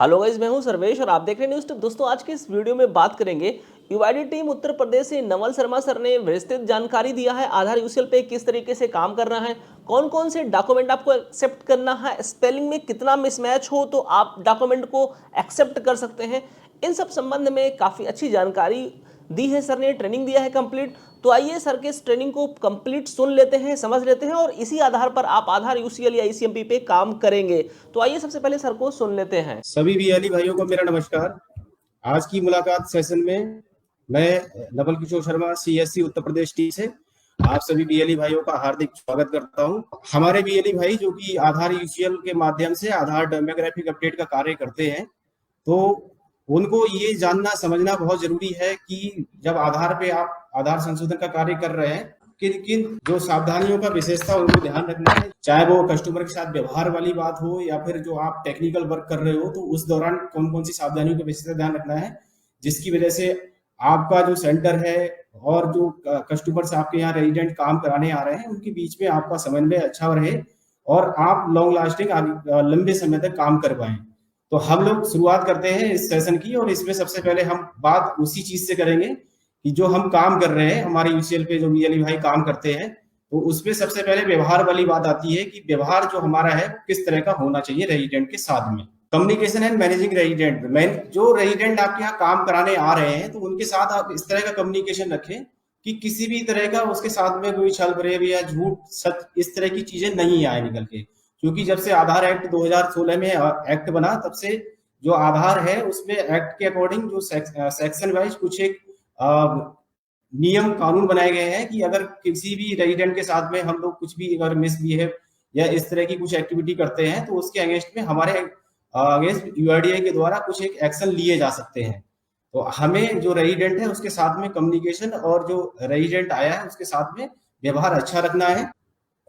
Hello guys, मैं हूं सर्वेश और आप देख रहे हैं न्यूज़ टिप। दोस्तों, आज के इस वीडियो में बात करेंगे यूआईडी टीम उत्तर प्रदेश से नवल शर्मा सर ने विस्तृत जानकारी दिया है। आधार यूसीएल पे किस तरीके से काम करना है, कौन कौन से डॉक्यूमेंट आपको एक्सेप्ट करना है, स्पेलिंग में कितना मिसमैच हो तो आप डॉक्यूमेंट को एक्सेप्ट कर सकते हैं। इन सब संबंध में काफ़ी अच्छी जानकारी दी है सर ने, ट्रेनिंग दिया है कंप्लीट। तो आइए सर के इस ट्रेनिंग को कंप्लीट सुन लेते हैं, समझ लेते हैं और इसी आधार पर आप आधार यूसीएल या ईसीएमपी पे काम करेंगे। तो आइए सबसे पहले सर को सुन लेते हैं। सभी बीएलई भाइयों को मेरा नमस्कार। आज की मुलाकात सेशन में मैं नवल किशोर शर्मा सीएससी उत्तर प्रदेश टीम से आप सभी बीएलई भाइयों का हार्दिक स्वागत करता हूं। हमारे बीएलई भाई जो कि आधार यूसीएल के माध्यम से आधार डेमोग्राफिक अपडेट का कार्य करते हैं, तो उनको ये जानना समझना बहुत जरूरी है कि जब आधार पे आप आधार संशोधन का कार्य कर रहे हैं, किन किन जो सावधानियों का विशेषता उनको ध्यान रखना है। चाहे वो कस्टमर के साथ व्यवहार वाली बात हो या फिर जो आप टेक्निकल वर्क कर रहे हो, तो उस दौरान कौन कौन सी सावधानियों का विशेषता ध्यान रखना है, जिसकी वजह से आपका जो सेंटर है और जो कस्टमर्स आपके यहाँ रेजिडेंट काम कराने आ रहे हैं, उनके बीच में आपका समन्वय अच्छा रहे और आप लॉन्ग लास्टिंग लंबे समय तक काम कर पाए। तो हम लोग शुरुआत करते हैं इस सेशन की, और इसमें सबसे पहले हम बात उसी चीज से करेंगे कि जो हम काम कर रहे हैं, हमारे यूसीएल पे जो बीएलई भाई काम करते हैं, तो उसमें सबसे पहले व्यवहार वाली बात आती है कि व्यवहार जो हमारा है किस तरह का होना चाहिए रेजिडेंट के साथ में। कम्युनिकेशन एंड मैनेजिंग रेजिडेंट, जो रेजिडेंट आपके यहाँ काम कराने आ रहे हैं, तो उनके साथ आप इस तरह का कम्युनिकेशन रखें कि किसी भी तरह का उसके साथ में कोई छल फरेब या झूठ सच इस तरह की चीजें नहीं आए निकल के। क्योंकि जब से आधार एक्ट 2016 में एक्ट बना, तब से जो आधार है उसमें एक्ट के अकॉर्डिंग जो सेक्शन वाइज कुछ एक नियम कानून बनाए गए हैं कि अगर किसी भी रेजिडेंट के साथ में हम लोग कुछ भी अगर मिसबिहेव या इस तरह की कुछ एक्टिविटी करते हैं, तो उसके अगेंस्ट में हमारे अगेंस्ट यूआईडीआई के द्वारा कुछ एक एक्शन लिए जा सकते हैं। तो हमें जो रेजिडेंट है उसके साथ में कम्युनिकेशन और जो रेजिडेंट आया है उसके साथ में व्यवहार अच्छा रखना है।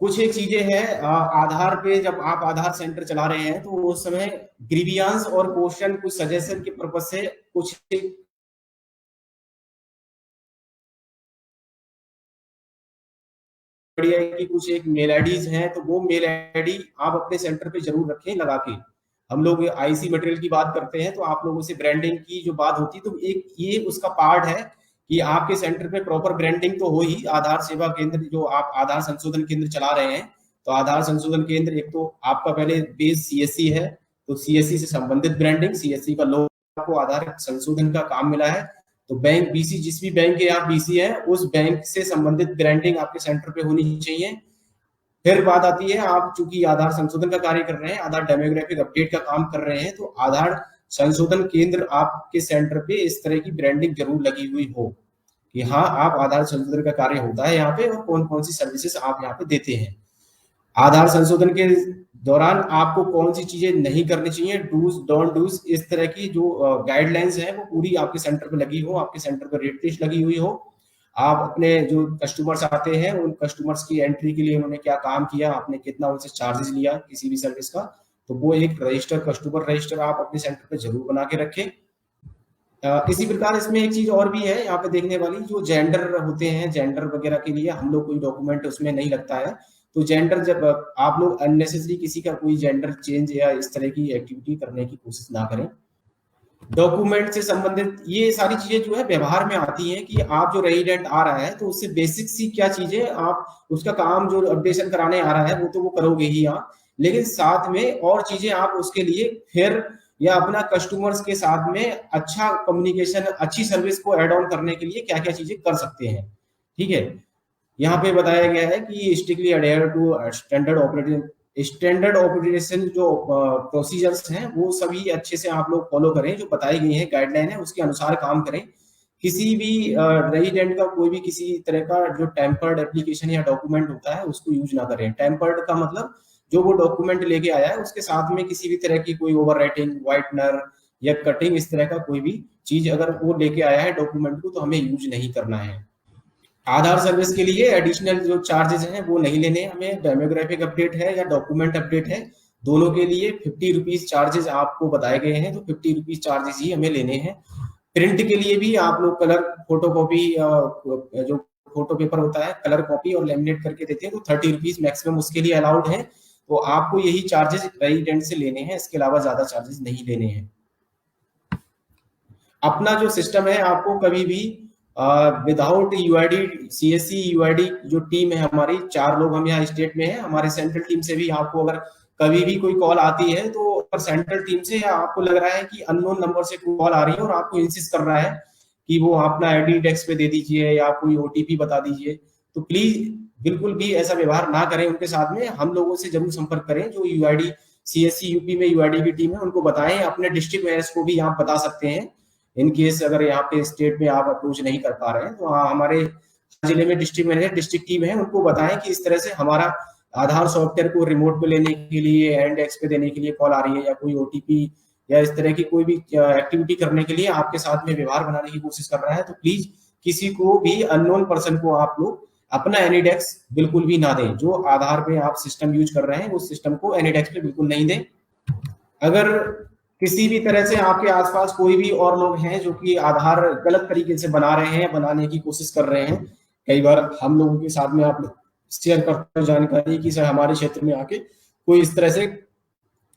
कुछ एक चीजें हैं आधार पे, जब आप आधार सेंटर चला रहे हैं तो उस समय ग्रीवियांस और क्वेश्चन कुछ सजेशन के पर्पज से कुछ की कुछ एक मेल आईडीज हैं, तो वो मेल आईडी आप अपने सेंटर पे जरूर रखें लगा के। हम लोग आईसी मटेरियल की बात करते हैं, तो आप लोगों से ब्रांडिंग की जो बात होती है, तो एक ये उसका पार्ट है कि आपके सेंटर पे प्रॉपर ब्रांडिंग तो हो ही। आधार सेवा केंद्र जो आप आधार संशोधन केंद्र चला रहे हैं, तो आधार संशोधन केंद्र एक तो आपका पहले बेस सीएससी है, तो सीएससी से संबंधित ब्रांडिंग, सीएससी का लोगो आपको आधार संशोधन का काम मिला है, तो बैंक बीसी जिस भी बैंक के आप बीसी है उस बैंक से संबंधित ब्रांडिंग आपके सेंटर पे होनी चाहिए। फिर बात आती है, आप चूंकि आधार संशोधन का कार्य कर रहे हैं, आधार डेमोग्राफिक अपडेट का काम कर रहे हैं, तो आधार संशोधन केंद्र आपके सेंटर पे इस तरह की ब्रांडिंग जरूर लगी हुई हो कि हाँ, आप आधार संशोधन का कार्य होता है यहाँ पे और कौन कौन सी सर्विसेज आप यहाँ पे देते हैं। आधार संशोधन के दौरान आपको कौन सी चीजें नहीं करनी चाहिए, डूज डोंट डूज, इस तरह की जो गाइडलाइंस है वो पूरी आपके सेंटर पे लगी हो, आपके सेंटर पर रेट लिस्ट लगी हुई हो। आप अपने जो कस्टमर्स आते हैं उन कस्टमर्स की एंट्री के लिए उन्होंने क्या काम किया, आपने कितना उनसे चार्जेस लिया किसी भी सर्विस का, तो वो एक रजिस्टर, कस्टमर रजिस्टर आप अपने सेंटर पे जरूर बना के रखें। इसी प्रकार इसमें एक चीज और भी है यहाँ पे देखने वाली, जो जेंडर होते हैं, जेंडर वगैरह के लिए हम लोग कोई डॉक्यूमेंट उसमें नहीं लगता है, तो जेंडर जब आप लोग अननेसेसरी किसी का कोई जेंडर चेंज या इस तरह की एक्टिविटी करने की कोशिश ना करें। डॉक्यूमेंट से संबंधित ये सारी चीजें जो है व्यवहार में आती हैं कि आप जो रेजिडेंट आ रहा है तो उससे बेसिक सी क्या चीजें आप उसका काम जो अपडेशन कराने आ रहा है वो तो वो करोगे ही आप, लेकिन साथ में और चीजें आप उसके लिए फिर या अपना कस्टमर्स के साथ में अच्छा कम्युनिकेशन, अच्छी सर्विस को एड ऑन करने के लिए क्या क्या चीजें कर सकते हैं। ठीक है, यहाँ पे बताया गया है कि strictly adhere to standard operation जो प्रोसीजर्स हैं वो सभी अच्छे से आप लोग फॉलो करें, जो बताई गई है गाइडलाइन है उसके अनुसार काम करें। किसी भी रेजिडेंट का कोई भी किसी तरह का जो टेम्पर्ड एप्लीकेशन या डॉक्यूमेंट होता है उसको यूज ना करें। टेम्पर्ड का मतलब जो वो डॉक्यूमेंट लेके आया है उसके साथ में किसी भी तरह की कोई ओवर राइटिंग, व्हाइटनर या कटिंग, इस तरह का कोई भी चीज अगर वो लेके आया है डॉक्यूमेंट को, तो हमें यूज नहीं करना है। आधार सर्विस के लिए एडिशनल जो चार्जेस हैं वो नहीं लेने हमें। डेमोग्राफिक अपडेट है या डॉक्यूमेंट अपडेट है, दोनों के लिए 50 रुपीज चार्जेस आपको बताए गए हैं, तो 50 रुपीज चार्जेस ही हमें लेने हैं। प्रिंट के लिए भी आप लोग कलर फोटोकॉपी, जो फोटो पेपर होता है, कलर कॉपी और लेमिनेट करके देते हैं, तो 30 रुपीज मैक्सिमम उसके लिए अलाउड है। तो आपको यही चार्जेस रेजिडेंट से लेने हैं, इसके अलावा ज्यादा चार्जेस नहीं लेने हैं। अपना जो सिस्टम है आपको कभी भी विदाउट यूआईडी, सीएससी यूआईडी जो टीम है हमारी, 4 लोग हम यहाँ स्टेट में है, हमारे सेंट्रल टीम से भी आपको अगर कभी भी कोई कॉल आती है तो अगर सेंट्रल टीम से या आपको लग रहा है कि अननोन नंबर से कोई कॉल आ रही है और आपको इंसिस्ट कर रहा है कि वो अपना आईडी डेस्क पे दे दीजिए या कोई ओटीपी बता दीजिए, तो प्लीज बिल्कुल भी ऐसा व्यवहार ना करें उनके साथ में। हम लोगों से जरूर संपर्क करें, जो यूआईडी सीएससी यूपी में यूआईडी की टीम है उनको बताएं। अपने डिस्ट्रिक्ट मैनेजर को भी आप बता सकते हैं, इन केस अगर यहाँ पे स्टेट में आप अप्रोच नहीं कर पा रहे हैं तो हमारे जिले में डिस्ट्रिक्ट मैनेजर डिस्ट्रिक्ट टीम है, उनको बताएं कि इस तरह से हमारा आधार सॉफ्टवेयर को रिमोट पे लेने के लिए, हैंड डेस्क पे देने के लिए कॉल आ रही है, या कोई ओटीपी या इस तरह की कोई भी एक्टिविटी करने के लिए आपके साथ में व्यवहार बनाने की कोशिश कर रहा है, तो प्लीज किसी को भी अननोन पर्सन को आप लोग अपना एनीडेक्स बिल्कुल भी ना दें। जो आधार पे आप सिस्टम यूज कर रहे हैं उस सिस्टम को एनीडेक्स पे बिल्कुल नहीं दें। अगर किसी भी तरह से आपके आसपास कोई भी और लोग हैं जो कि आधार गलत तरीके से बना रहे हैं, बनाने की कोशिश कर रहे हैं, कई बार हम लोगों के साथ में आप शेयर करते हैं जानकारी कि सर हमारे क्षेत्र में आके कोई इस तरह से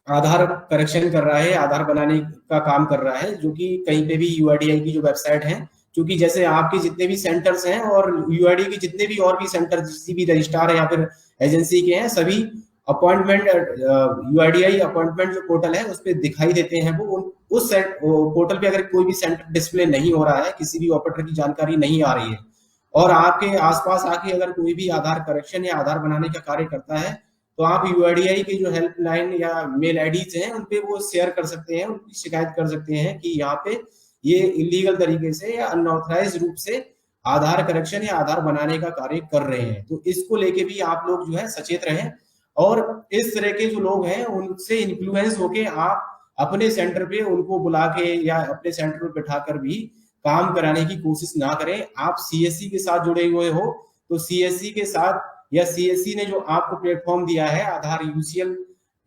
आधार करेक्शन कर रहा है, आधार बनाने का काम कर रहा है, जो कि कहीं पे भी यूआईडीआई की जो वेबसाइट है, क्योंकि जैसे आपके जितने भी सेंटर्स हैं और यूआईडी के जितने भी और भी सेंटर किसी भी रजिस्ट्रार है या फिर एजेंसी के हैं, सभी अपॉइंटमेंट यूआईडीआई अपॉइंटमेंट जो पोर्टल है उस पर दिखाई देते हैं। वो उस पोर्टल पे अगर कोई भी सेंटर डिस्प्ले नहीं हो रहा है, किसी भी ऑपरेटर की जानकारी नहीं आ रही है, और आपके आसपास आके अगर कोई भी आधार करेक्शन या आधार बनाने का कार्य करता है, तो आप यूआईडीआई की जो हेल्पलाइन या मेल आईडीज हैं उन पे वो शेयर कर सकते हैं, उनकी शिकायत कर सकते हैं कि यहाँ पे ये इलीगल तरीके से या अनऑथराइज रूप से आधार करेक्शन या आधार बनाने का कार्य कर रहे हैं। तो इसको लेके भी आप लोग जो है सचेत रहें, और इस तरह के जो लोग हैं उनसे इन्फ्लुएंस होके आप अपने सेंटर पे उनको बुला के या अपने सेंटर पे बिठाकर भी काम कराने की कोशिश ना करें। आप सीएससी के साथ जुड़े हुए हो तो सीएससी के साथ, या सीएससी ने जो आपको प्लेटफॉर्म दिया है आधार यूसीएल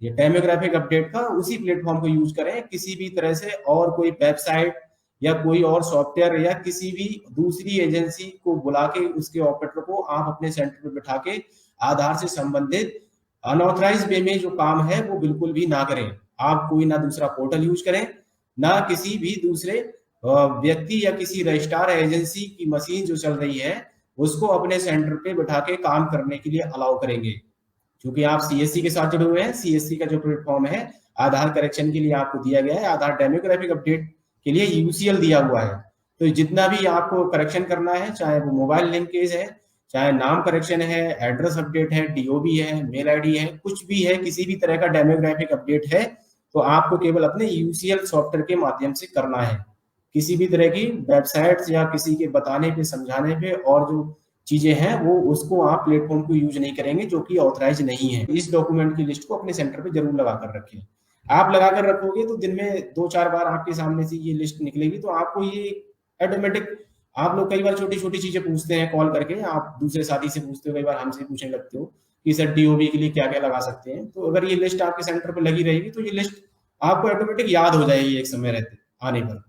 या डेमोग्राफिक अपडेट का, उसी प्लेटफॉर्म को यूज करें। किसी भी तरह से और कोई वेबसाइट या कोई और सॉफ्टवेयर या किसी भी दूसरी एजेंसी को बुला के उसके ऑपरेटर को आप अपने सेंटर पे बिठा के आधार से संबंधित अनऑथराइज वे में जो काम है वो बिल्कुल भी ना करें। आप कोई ना दूसरा पोर्टल यूज करें, ना किसी भी दूसरे व्यक्ति या किसी रजिस्ट्रार एजेंसी की मशीन जो चल रही है उसको अपने सेंटर पे बिठा के काम करने के लिए अलाउ करेंगे। क्योंकि आप सीएससी के साथ जुड़े हुए हैं, सीएससी का जो प्लेटफॉर्म है आधार करेक्शन के लिए आपको दिया गया है, आधार डेमोग्राफिक अपडेट के लिए यूसीएल दिया हुआ है। तो जितना भी आपको करेक्शन करना है, चाहे वो मोबाइल लिंकेज है, चाहे नाम करेक्शन है, एड्रेस अपडेट है, डीओबी है, मेल आईडी है, कुछ भी है, किसी भी तरह का डेमोग्राफिक अपडेट है, तो आपको केवल अपने यूसीएल सॉफ्टवेयर के माध्यम से करना है। किसी भी तरह की वेबसाइट्स या किसी के बताने पे, समझाने पे और जो चीजें हैं वो उसको आप प्लेटफॉर्म को यूज नहीं करेंगे जो कि ऑथराइज नहीं है। इस डॉक्यूमेंट की लिस्ट को अपने सेंटर पे जरूर लगा कर रखें। आप लगा कर रखोगे तो दिन में 2-4 बार आपके सामने से ये लिस्ट निकलेगी, तो आपको ये ऑटोमेटिक, आप लोग कई बार छोटी छोटी चीजें पूछते हैं कॉल करके, आप दूसरे साथी से पूछते हो, कई बार हमसे पूछने लगते हो कि सर डीओबी के लिए क्या क्या लगा सकते हैं। तो अगर ये लिस्ट आपके सेंटर पर लगी रहेगी तो ये लिस्ट आपको ऑटोमेटिक याद हो जाएगी एक समय रहते आने पर।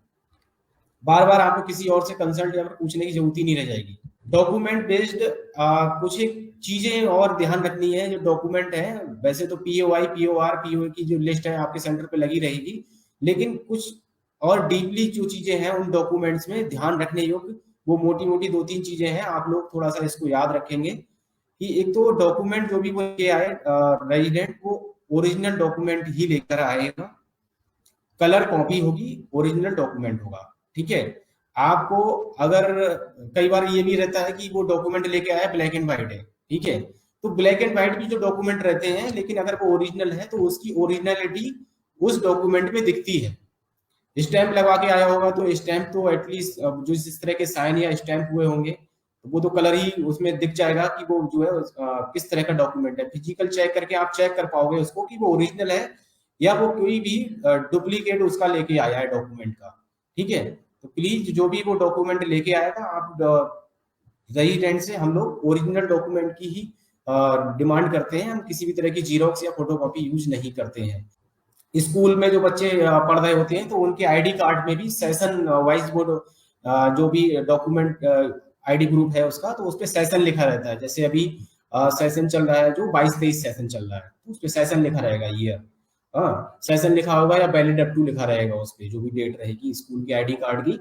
बार बार आपको किसी और से कंसल्ट या पूछने की जरूरत ही नहीं रह जाएगी। डॉक्यूमेंट बेस्ड कुछ एक चीजें और ध्यान रखनी है। जो डॉक्यूमेंट है, वैसे तो पीओआई, पीओआर, पीओए की जो लिस्ट है आपके सेंटर पे लगी रहेगी, लेकिन कुछ और डीपली जो चीजें हैं उन डॉक्यूमेंट्स में ध्यान रखने योग्य वो मोटी मोटी 2-3 चीजें हैं। आप लोग थोड़ा सा इसको याद रखेंगे कि एक तो डॉक्यूमेंट जो भी वो लेके आए रेजिडेंट, वो ओरिजिनल डॉक्यूमेंट ही लेकर आएगा, कलर कॉपी होगी, ओरिजिनल डॉक्यूमेंट होगा। ठीक है। आपको अगर कई बार ये भी रहता है कि वो डॉक्यूमेंट लेके आया ब्लैक एंड व्हाइट है, ठीक है, तो ब्लैक एंड व्हाइट की जो डॉक्यूमेंट रहते हैं, लेकिन अगर वो ओरिजिनल है तो उसकी ओरिजिनलिटी उस डॉक्यूमेंट में दिखती है। स्टैंप लगा के आया होगा तो स्टैंप तो एटलीस्ट जो इस तरह के साइन या स्टैंप हुए होंगे तो वो तो कलर ही उसमें दिख जाएगा कि वो जो है किस तरह का डॉक्यूमेंट है। फिजिकल चेक करके आप चेक कर पाओगे उसको कि वो ओरिजिनल है या वो कोई भी डुप्लीकेट उसका लेके आया है डॉक्यूमेंट का। ठीक है। तो प्लीज जो भी वो डॉक्यूमेंट लेके आएगा, आप रेजिडेंट से हम लोग ओरिजिनल डॉक्यूमेंट की ही डिमांड करते हैं। हम किसी भी तरह की जीरोक्स या फोटोकॉपी यूज नहीं करते हैं। स्कूल में जो बच्चे पढ़ रहे होते हैं तो उनके आईडी कार्ड में भी सेशन वाइज बोर्ड जो भी डॉक्यूमेंट आईडी ग्रुप है उसका, तो उस पर सेशन लिखा रहता है। जैसे अभी सेशन चल रहा है जो 22-23 सेशन चल रहा है, तो उस पर सेशन लिखा रहेगा ईयर। हाँ, सेशन लिखा होगा या वैलिड अप टू लिखा रहेगा उस पे, जो भी डेट रहेगी स्कूल के आईडी कार्ड की।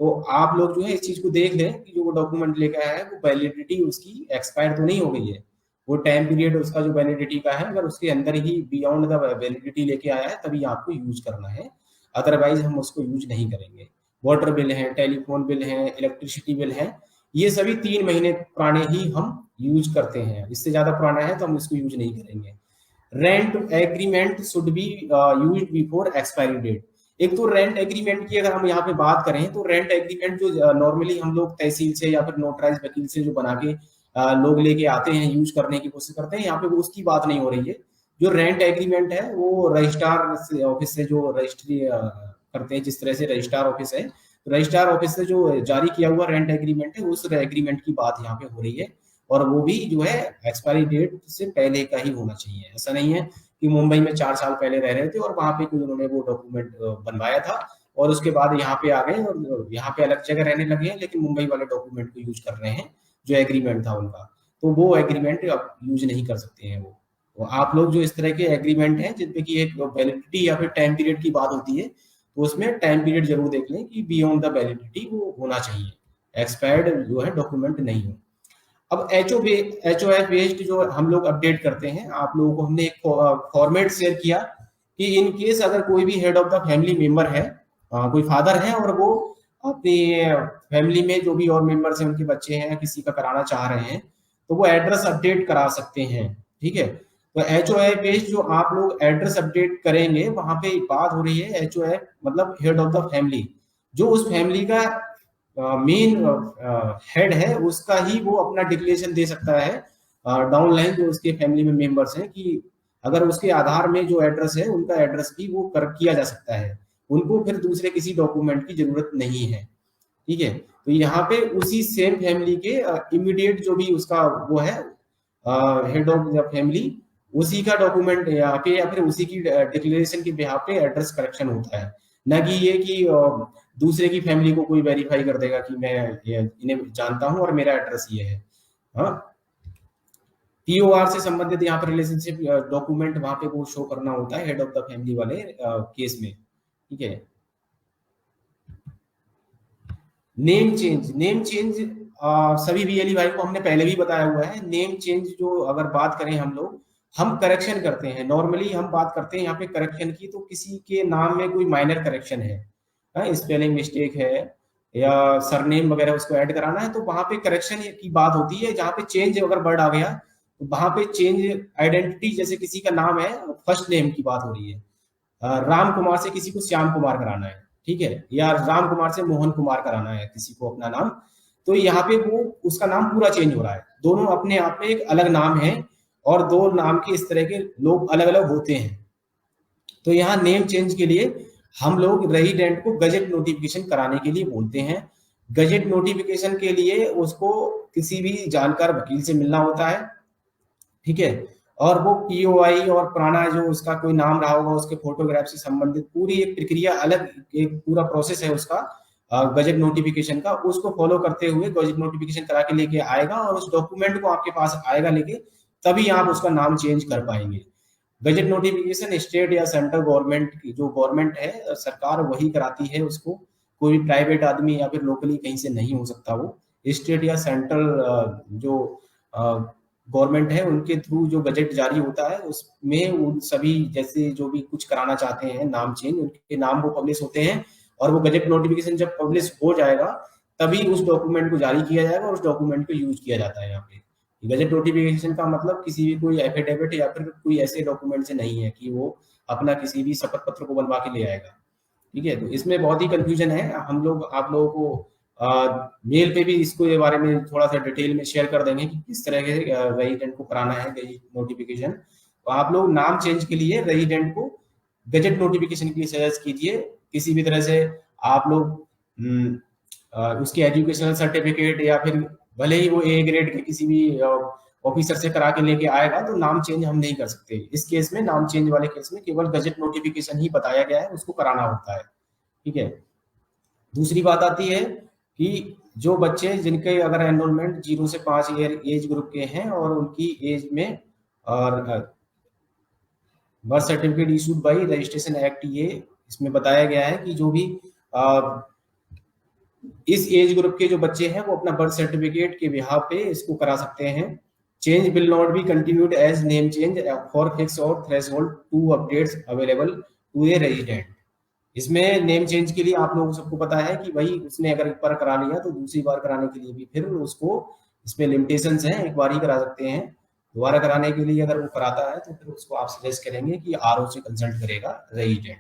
तो आप लोग जो है इस चीज को देख लें कि जो वो डॉक्यूमेंट लेके आया है वो वैलिडिटी उसकी एक्सपायर तो नहीं हो गई है। वो टाइम पीरियड उसका जो वैलिडिटी का है, अगर उसके अंदर ही बियॉन्ड द वैलिडिटी लेके आया है तभी आपको यूज करना है, अदरवाइज हम उसको यूज नहीं करेंगे। वाटर बिल है, टेलीफोन बिल है, इलेक्ट्रिसिटी बिल है, ये सभी 3 महीने पुराने ही हम यूज करते हैं। इससे ज्यादा पुराना है तो हम इसको यूज नहीं करेंगे। Rent agreement should be used before expiry date. एक तो रेंट एग्रीमेंट की अगर हम यहाँ पे बात करें तो रेंट एग्रीमेंट जो नॉर्मली हम लोग तहसील से या फिर नोटराइज वकील से जो बना के लोग लेके आते हैं, यूज करने की कोशिश करते हैं, यहाँ पे वो उसकी बात नहीं हो रही है। जो रेंट एग्रीमेंट है वो रजिस्ट्रार ऑफिस से जो रजिस्ट्री करते हैं, जिस तरह से रजिस्ट्रार ऑफिस है, तो रजिस्ट्रार ऑफिस से जो जारी किया हुआ रेंट एग्रीमेंट है उस एग्रीमेंट की बात यहाँ पे हो रही है। और वो भी जो है एक्सपायरी डेट से पहले का ही होना चाहिए। ऐसा नहीं है कि मुंबई में 4 साल पहले रह रहे थे और वहां पे कोई उन्होंने वो डॉक्यूमेंट बनवाया था और उसके बाद यहाँ पे आ गए और यहाँ पे अलग जगह रहने लगे हैं, लेकिन मुंबई वाले डॉक्यूमेंट को यूज कर रहे हैं जो एग्रीमेंट था उनका। तो वो एग्रीमेंट अब यूज नहीं कर सकते हैं वो। तो आप लोग जो इस तरह के एग्रीमेंट हैं जिनपे की एक वैलिडिटी या फिर टाइम पीरियड की बात होती है, तो उसमें टाइम पीरियड जरूर देख लें कि बियॉन्ड द वैलिडिटी वो होना चाहिए, एक्सपायर्ड जो है डॉक्यूमेंट नहीं हो। अब HOF बेस्ड जो हम लोग अपडेट करते हैं, आप लोगों को हमने एक फॉर्मेट शेयर किया कि इन केस अगर कोई भी head of the family member है, कोई फादर है और वो अपनी फैमिली में जो भी और मेंबर्स हैं, उनके बच्चे हैं, किसी का कराना चाह रहे हैं, तो वो एड्रेस अपडेट करा सकते हैं। ठीक है, तो HOF बेस्ड जो आप लोग एड्रेस अपडेट करेंगे, वहां पे बात हो रही है HOF मतलब हेड ऑफ द फैमिली, जो उस फैमिली का मेन हेड है, उसका ही वो अपना डिक्लेरेशन दे सकता है डाउन लाइन जो उसके फैमिली में मेंबर्स हैं, कि अगर उसके आधार में जो एड्रेस है उनका एड्रेस भी वो कर किया जा सकता है, उनको फिर दूसरे किसी डॉक्यूमेंट की जरूरत नहीं है। ठीक है, तो यहाँ पे उसी सेम फैमिली के इमीडिएट जो भी उसका वो है हेड ऑफ द फैमिली, उसी का डॉक्यूमेंट यहाँ पे या फिर उसी की डिक्लेरेशन के बिहाफ पे एड्रेस करेक्शन होता है। न कि ये कि दूसरे की फैमिली को कोई वेरीफाई कर देगा कि मैं इन्हें जानता हूं और मेरा एड्रेस ये है। हाँ, POR से संबंधित यहाँ पर रिलेशनशिप डॉक्यूमेंट वहां पे वो शो करना होता है हेड ऑफ द फैमिली वाले केस में। ठीक है, नेम चेंज सभी VLE भाई को हमने पहले भी बताया हुआ है। नेम चेंज जो अगर बात करें हम करेक्शन करते हैं, नॉर्मली हम बात करते हैं यहाँ पे करेक्शन की, तो किसी के नाम में कोई माइनर करेक्शन है, स्पेलिंग मिस्टेक है या सरनेम वगैरह उसको ऐड कराना है, तो वहां पे करेक्शन की बात होती है। जहाँ पे चेंज अगर वर्ड आ गया तो वहां पे चेंज आइडेंटिटी, जैसे किसी का नाम है, फर्स्ट नेम की बात हो रही है, राम कुमार से किसी को श्याम कुमार कराना है, ठीक है, या राम कुमार से मोहन कुमार कराना है किसी को अपना नाम, तो यहाँ पे वो उसका नाम पूरा चेंज हो रहा है। दोनों अपने आप में एक अलग नाम है और दो नाम के इस तरह के लोग अलग अलग होते हैं। तो यहाँ नेम चेंज के लिए हम लोग रेजिडेंट को गजेट नोटिफिकेशन कराने के लिए बोलते हैं। गजेट नोटिफिकेशन के लिए उसको किसी भी जानकार वकील से मिलना होता है। ठीक है, और वो POI और पुराना जो उसका कोई नाम रहा होगा उसके फोटोग्राफ से संबंधित पूरी एक प्रक्रिया, अलग एक पूरा प्रोसेस है उसका गजेट नोटिफिकेशन का, उसको फॉलो करते हुए गजेट नोटिफिकेशन करा के लेके आएगा और उस डॉक्यूमेंट को आपके पास आएगा लेके, तभी आप उसका नाम चेंज कर पाएंगे। गजेट नोटिफिकेशन स्टेट या सेंट्रल गवर्नमेंट की, जो गवर्नमेंट है सरकार, वही कराती है उसको, कोई प्राइवेट आदमी या फिर लोकली कहीं से नहीं हो सकता। वो स्टेट या सेंट्रल जो गवर्नमेंट है उनके थ्रू जो बजट जारी होता है उसमें उन सभी जैसे जो भी कुछ कराना चाहते हैं नाम चेंज, उनके नाम वो पब्लिश होते हैं और वो गजट नोटिफिकेशन जब पब्लिश हो जाएगा तभी उस डॉक्यूमेंट को जारी किया जाएगा और उस डॉक्यूमेंट को यूज किया जाता है। यहाँ पे गजट नोटिफिकेशन का मतलब किसी भी कोई एफिडेविट या फिर कोई ऐसे डॉक्यूमेंट से नहीं है कि वो अपना किसी भी शपथ पत्र को बनवा के ले आएगा। ठीक है, तो इसमें बहुत ही कंफ्यूजन है। हम लोग आप लोगों को मेल पे भी इसको ये बारे में थोड़ा सा डिटेल में शेयर कर देंगे कि किस तरह के रेजिडेंट को कराना है गजट नोटिफिकेशन। तो आप लोग नाम चेंज के लिए रेजिडेंट को गजट नोटिफिकेशन के लिए सजेस्ट कीजिए। किसी भी तरह से आप लोग उसकी एजुकेशनल सर्टिफिकेट या फिर भले ही वो A ग्रेड के किसी भी ऑफिसर से करा के लेके आएगा तो नाम चेंज हम नहीं कर सकते। इस केस में, नाम चेंज वाले केस में, केवल गजट नोटिफिकेशन ही बताया गया है, उसको कराना होता है। ठीक है, दूसरी बात आती है कि जो बच्चे जिनके अगर एनरोलमेंट 0 से 5 ईयर एज ग्रुप के हैं और उनकी एज में और birth certificate issued by registration act, ये इसमें बताया गया है कि जो भी इस एज ग्रुप के जो बच्चे हैं वो अपना बर्थ सर्टिफिकेट के बिहाफ पे इसको करा सकते हैं। Change will not be continued as name change for fix और threshold to updates available to a resident. इसमें नेम चेंज के लिए आप लोगों को सबको पता है कि भाई उसने अगर एक बार करा लिया तो दूसरी बार कराने के लिए भी फिर उसको इसमें लिमिटेशंस हैं, एक बार ही करा सकते हैं। दोबारा कराने के लिए अगर वो कराता है तो फिर उसको आप सजेस्ट करेंगे कि आरओ से कंसल्ट करेगा रेजिडेंट।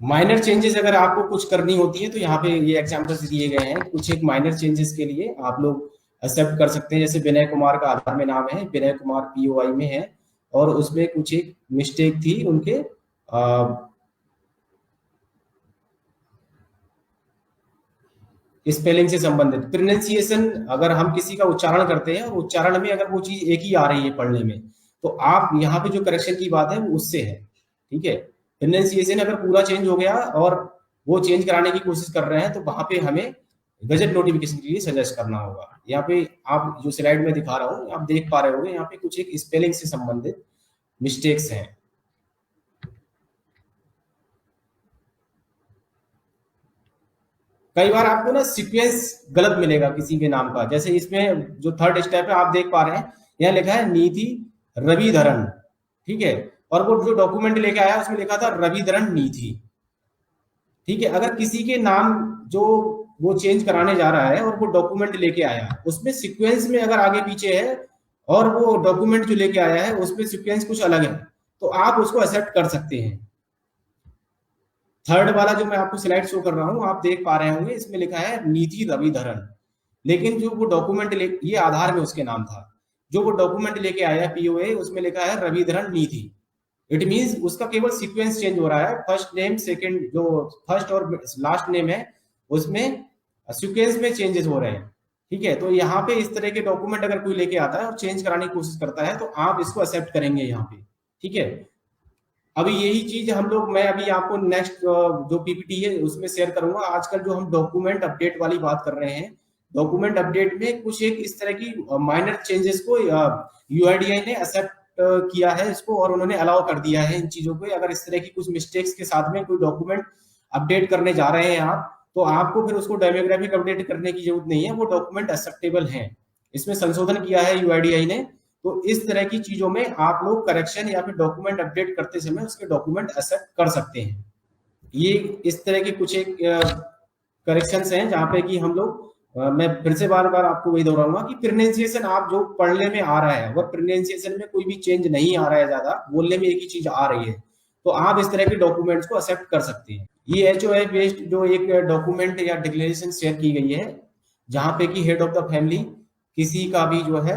माइनर चेंजेस अगर आपको कुछ करनी होती है तो यहाँ पे ये एग्जांपल्स दिए गए हैं। कुछ एक माइनर चेंजेस के लिए आप लोग एक्सेप्ट कर सकते हैं। जैसे विनय कुमार का आधार में नाम है, विनय कुमार पीओआई में है, और उसमें कुछ एक मिस्टेक थी उनके स्पेलिंग से संबंधित। प्रोनाउंसिएशन अगर हम किसी का उच्चारण करते हैं और उच्चारण में अगर वो चीज एक ही आ रही है पढ़ने में, तो आप यहाँ पे जो करेक्शन की बात है वो उससे है, ठीक है। प्रोनाउंसिएशन अगर पूरा चेंज हो गया और वो चेंज कराने की कोशिश कर रहे हैं तो वहां पे हमें गजट नोटिफिकेशन के लिए सजेस्ट करना होगा। यहाँ पे आप जो स्लाइड में दिखा रहा हूँ आप देख पा रहे होंगे, यहाँ पे कुछ एक स्पेलिंग से संबंधित मिस्टेक्स हैं। कई बार आपको ना सीक्वेंस गलत मिलेगा किसी के नाम का। जैसे इसमें जो थर्ड स्टेप है आप देख पा रहे हैं, यहाँ लिखा है निधि रविधरन, ठीक है, और वो जो डॉक्यूमेंट लेके आया उसमें लिखा था रविधरन निधि, ठीक है। अगर किसी के नाम जो वो चेंज कराने जा रहा है और वो डॉक्यूमेंट लेके आया उसमें सीक्वेंस में अगर आगे पीछे है और वो डॉक्यूमेंट जो लेके आया है उसमें सीक्वेंस कुछ अलग है, तो आप उसको एक्सेप्ट कर सकते हैं। थर्ड वाला जो मैं आपको स्लाइड शो कर रहा हूं आप देख पा रहे होंगे, इसमें लिखा है निधि रविधरन, लेकिन जो वो डॉक्यूमेंट ये आधार में उसके नाम था, जो वो डॉक्यूमेंट लेके आया पीओए उसमें लिखा है रविधरन निधि। इट मींस उसका केवल सीक्वेंस चेंज हो रहा है, फर्स्ट नेम सेकंड जो फर्स्ट और लास्ट नेम है उसमें सीक्वेंस में चेंजेस हो रहे हैं, ठीक है। तो यहाँ पे इस तरह के डॉक्यूमेंट अगर कोई लेके आता है और चेंज कराने की कोशिश करता है तो आप इसको एक्सेप्ट करेंगे यहाँ पे, ठीक है। अभी यही चीज हम लोग मैं अभी आपको नेक्स्ट जो पीपीटी है उसमें शेयर करूंगा। आजकल जो हम डॉक्यूमेंट अपडेट वाली बात कर रहे हैं, डॉक्यूमेंट अपडेट में कुछ एक इस तरह की माइनर चेंजेस को यूआईडीआई ने एक्सेप्ट किया है इसको, और उन्होंने अलाउ कर दिया है इन चीजों को। अगर इस तरह की कुछ मिस्टेक्स के साथ में कोई डॉक्यूमेंट अपडेट करने जा रहे हैं आप, तो आपको फिर उसको डेमोग्राफिक अपडेट करने की जरूरत नहीं है, वो डॉक्यूमेंट एक्सेप्टेबल है। इसमें संशोधन किया है यूआईडीआई ने, तो इस तरह की चीजों में आप लोग करेक्शन या फिर डॉक्यूमेंट अपडेट करते समय उसके डॉक्यूमेंट एक्सेप्ट कर सकते हैं। ये इस तरह के कुछ एक करेक्शंस हैं जहां पे कि हम लोग मैं फिर से बार बार आपको वही दोहराऊंगा कि प्रोनाउंसिएशन आप जो पढ़ने में आ रहा है वह प्रोनाउंसिएशन में कोई भी चेंज नहीं आ रहा है, ज्यादा बोलने में एक ही चीज आ रही है, तो आप इस तरह के डॉक्यूमेंट्स को एक्सेप्ट कर सकते हैं। ये एचओआई बेस्ड जो एक डॉक्यूमेंट या डिक्लेरेशन शेयर की गई है जहां पे कि हेड ऑफ द फैमिली किसी का भी जो है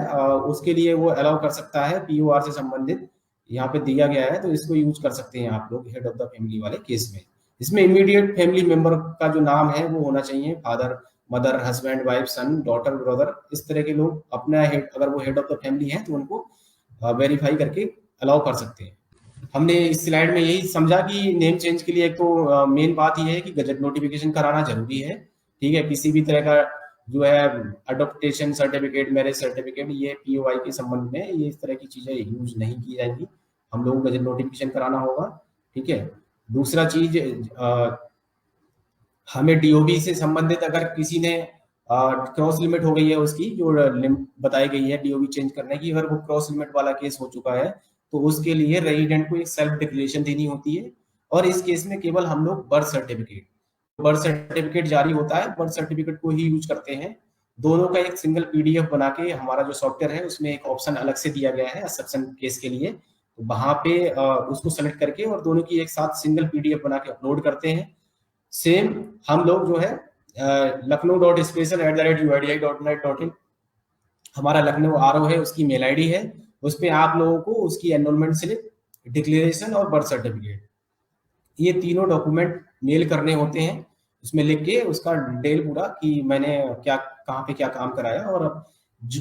उसके लिए वो अलाउ कर सकता है, पीओआर से संबंधित यहाँ पे दिया गया है, तो इसको यूज कर सकते हैं आप लोग हेड ऑफ द फैमिली वाले केस में। इसमें इमीडिएट फैमिली मेंबर का जो नाम है वो होना चाहिए, father mother husband wife son daughter brother, इस तरह के लोग अपना हेड, अगर वो हेड ऑफ द फैमिली है तो उनको वेरीफाई करके अलाउ कर सकते हैं। हमने इस स्लाइड में यही समझा कि नेम चेंज के लिए एक तो मेन बात यह है कि गजट नोटिफिकेशन कराना जरूरी है, ठीक है। किसी भी तरह का जो है अडॉप्टेशन सर्टिफिकेट, मैरिज सर्टिफिकेट, ये पीओआई के संबंध में ये इस तरह की चीजें यूज नहीं की जाएंगी, हम लोगों को गजट नोटिफिकेशन कराना होगा, ठीक है। दूसरा चीज हमें डीओबी से संबंधित अगर किसी ने क्रॉस लिमिट हो गई है उसकी जो बताई गई है डीओबी चेंज करने की, अगर वो क्रॉस लिमिट वाला केस हो चुका है तो उसके लिए रेजिडेंट को एक सेल्फ डिक्लेरेशन देनी होती है, और इस केस में केवल हम लोग बर्थ सर्टिफिकेट जारी होता है, बर्थ सर्टिफिकेट को ही यूज करते हैं। दोनों का एक सिंगल पीडीएफ बना के हमारा जो सॉफ्टवेयर है उसमें एक ऑप्शन अलग से दिया गया है एक्सेप्शन केस के लिए, तो वहां पे उसको सेलेक्ट करके और दोनों की एक साथ सिंगल पीडीएफ बना के अपलोड करते हैं। सेम हम लोग जो है lakhnau.special@uidi.net.in हमारा लखनऊ आरओ है, उसकी मेल आईडी है, उस पे आप लोगों को उसकी एनरोलमेंट स्लिप, डिक्लेरेशन और बर्थ सर्टिफिकेट, ये तीनों डॉक्यूमेंट मेल करने होते हैं। उसमें लिख के उसका डिटेल पूरा कि मैंने क्या कहाँ पे क्या काम कराया, और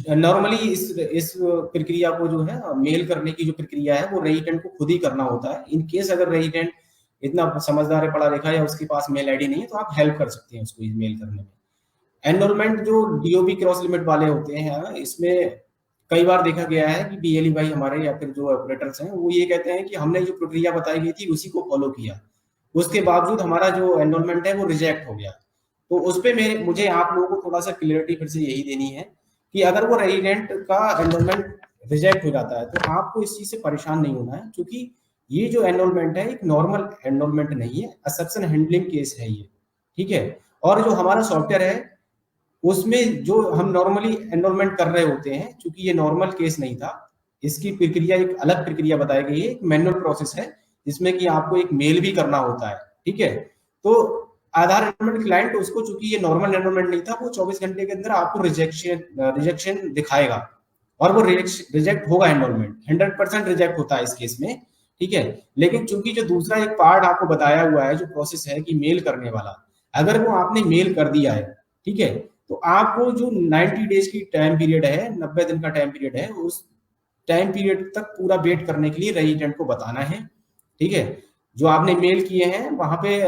नॉर्मली इस प्रक्रिया को जो है मेल करने की जो प्रक्रिया है वो रेजिडेंट को खुद ही करना होता है। इन केस अगर रेजिडेंट इतना समझदार है, पढ़ा लिखा है, या उसके पास मेल आईडी नहीं है, तो आप हेल्प कर सकते हैं उसको मेल करने में। एनरोलमेंट जो डीओबी क्रॉस लिमिट वाले होते हैं, इसमें कई बार देखा गया है कि बीएलई भाई हमारे या फिर जो ऑपरेटर्स हैं वो ये कहते हैं कि हमने जो प्रक्रिया बताई गई थी उसी को फॉलो किया, उसके बावजूद हमारा जो एनरोलमेंट है वो रिजेक्ट हो गया। तो उस पे मुझे आप लोगों को थोड़ा सा क्लियरिटी फिर से यही देनी है कि अगर वो रेजिडेंट का एनरोलमेंट रिजेक्ट हो जाता है तो आपको इस चीज से परेशान नहीं होना है, क्योंकि ये जो एनरोलमेंट है एक नॉर्मल एनरोलमेंट नहीं है, एक्सेप्शन हैंडलिंग केस है ये, ठीक है। और जो हमारा सॉफ्टवेयर है उसमें जो हम नॉर्मली एनरोलमेंट कर रहे होते हैं, क्योंकि ये नॉर्मल केस नहीं था, इसकी प्रक्रिया एक अलग प्रक्रिया बताई गई है, एक मैनुअल प्रोसेस है जिसमें कि आपको एक मेल भी करना होता है, ठीक है। तो आधार एनरोलमेंट क्लाइंट उसको, चूंकि ये नॉर्मल एनरोलमेंट नहीं था, वो 24 घंटे के अंदर आपको रिजेक्शन दिखाएगा और वो रिजेक्ट होगा, एनरोलमेंट 100% रिजेक्ट होता है इस केस में, ठीक है। लेकिन चूंकि जो दूसरा एक पार्ट आपको बताया हुआ है, जो प्रोसेस है कि मेल करने वाला, अगर वो आपने मेल कर दिया है, ठीक है, तो आपको जो 90 डेज की टाइम पीरियड है, 90 दिन का टाइम पीरियड है, उस टाइम पीरियड तक पूरा वेट करने के लिए रेजिडेंट को बताना है, ठीक है। जो आपने मेल किए हैं वहां पे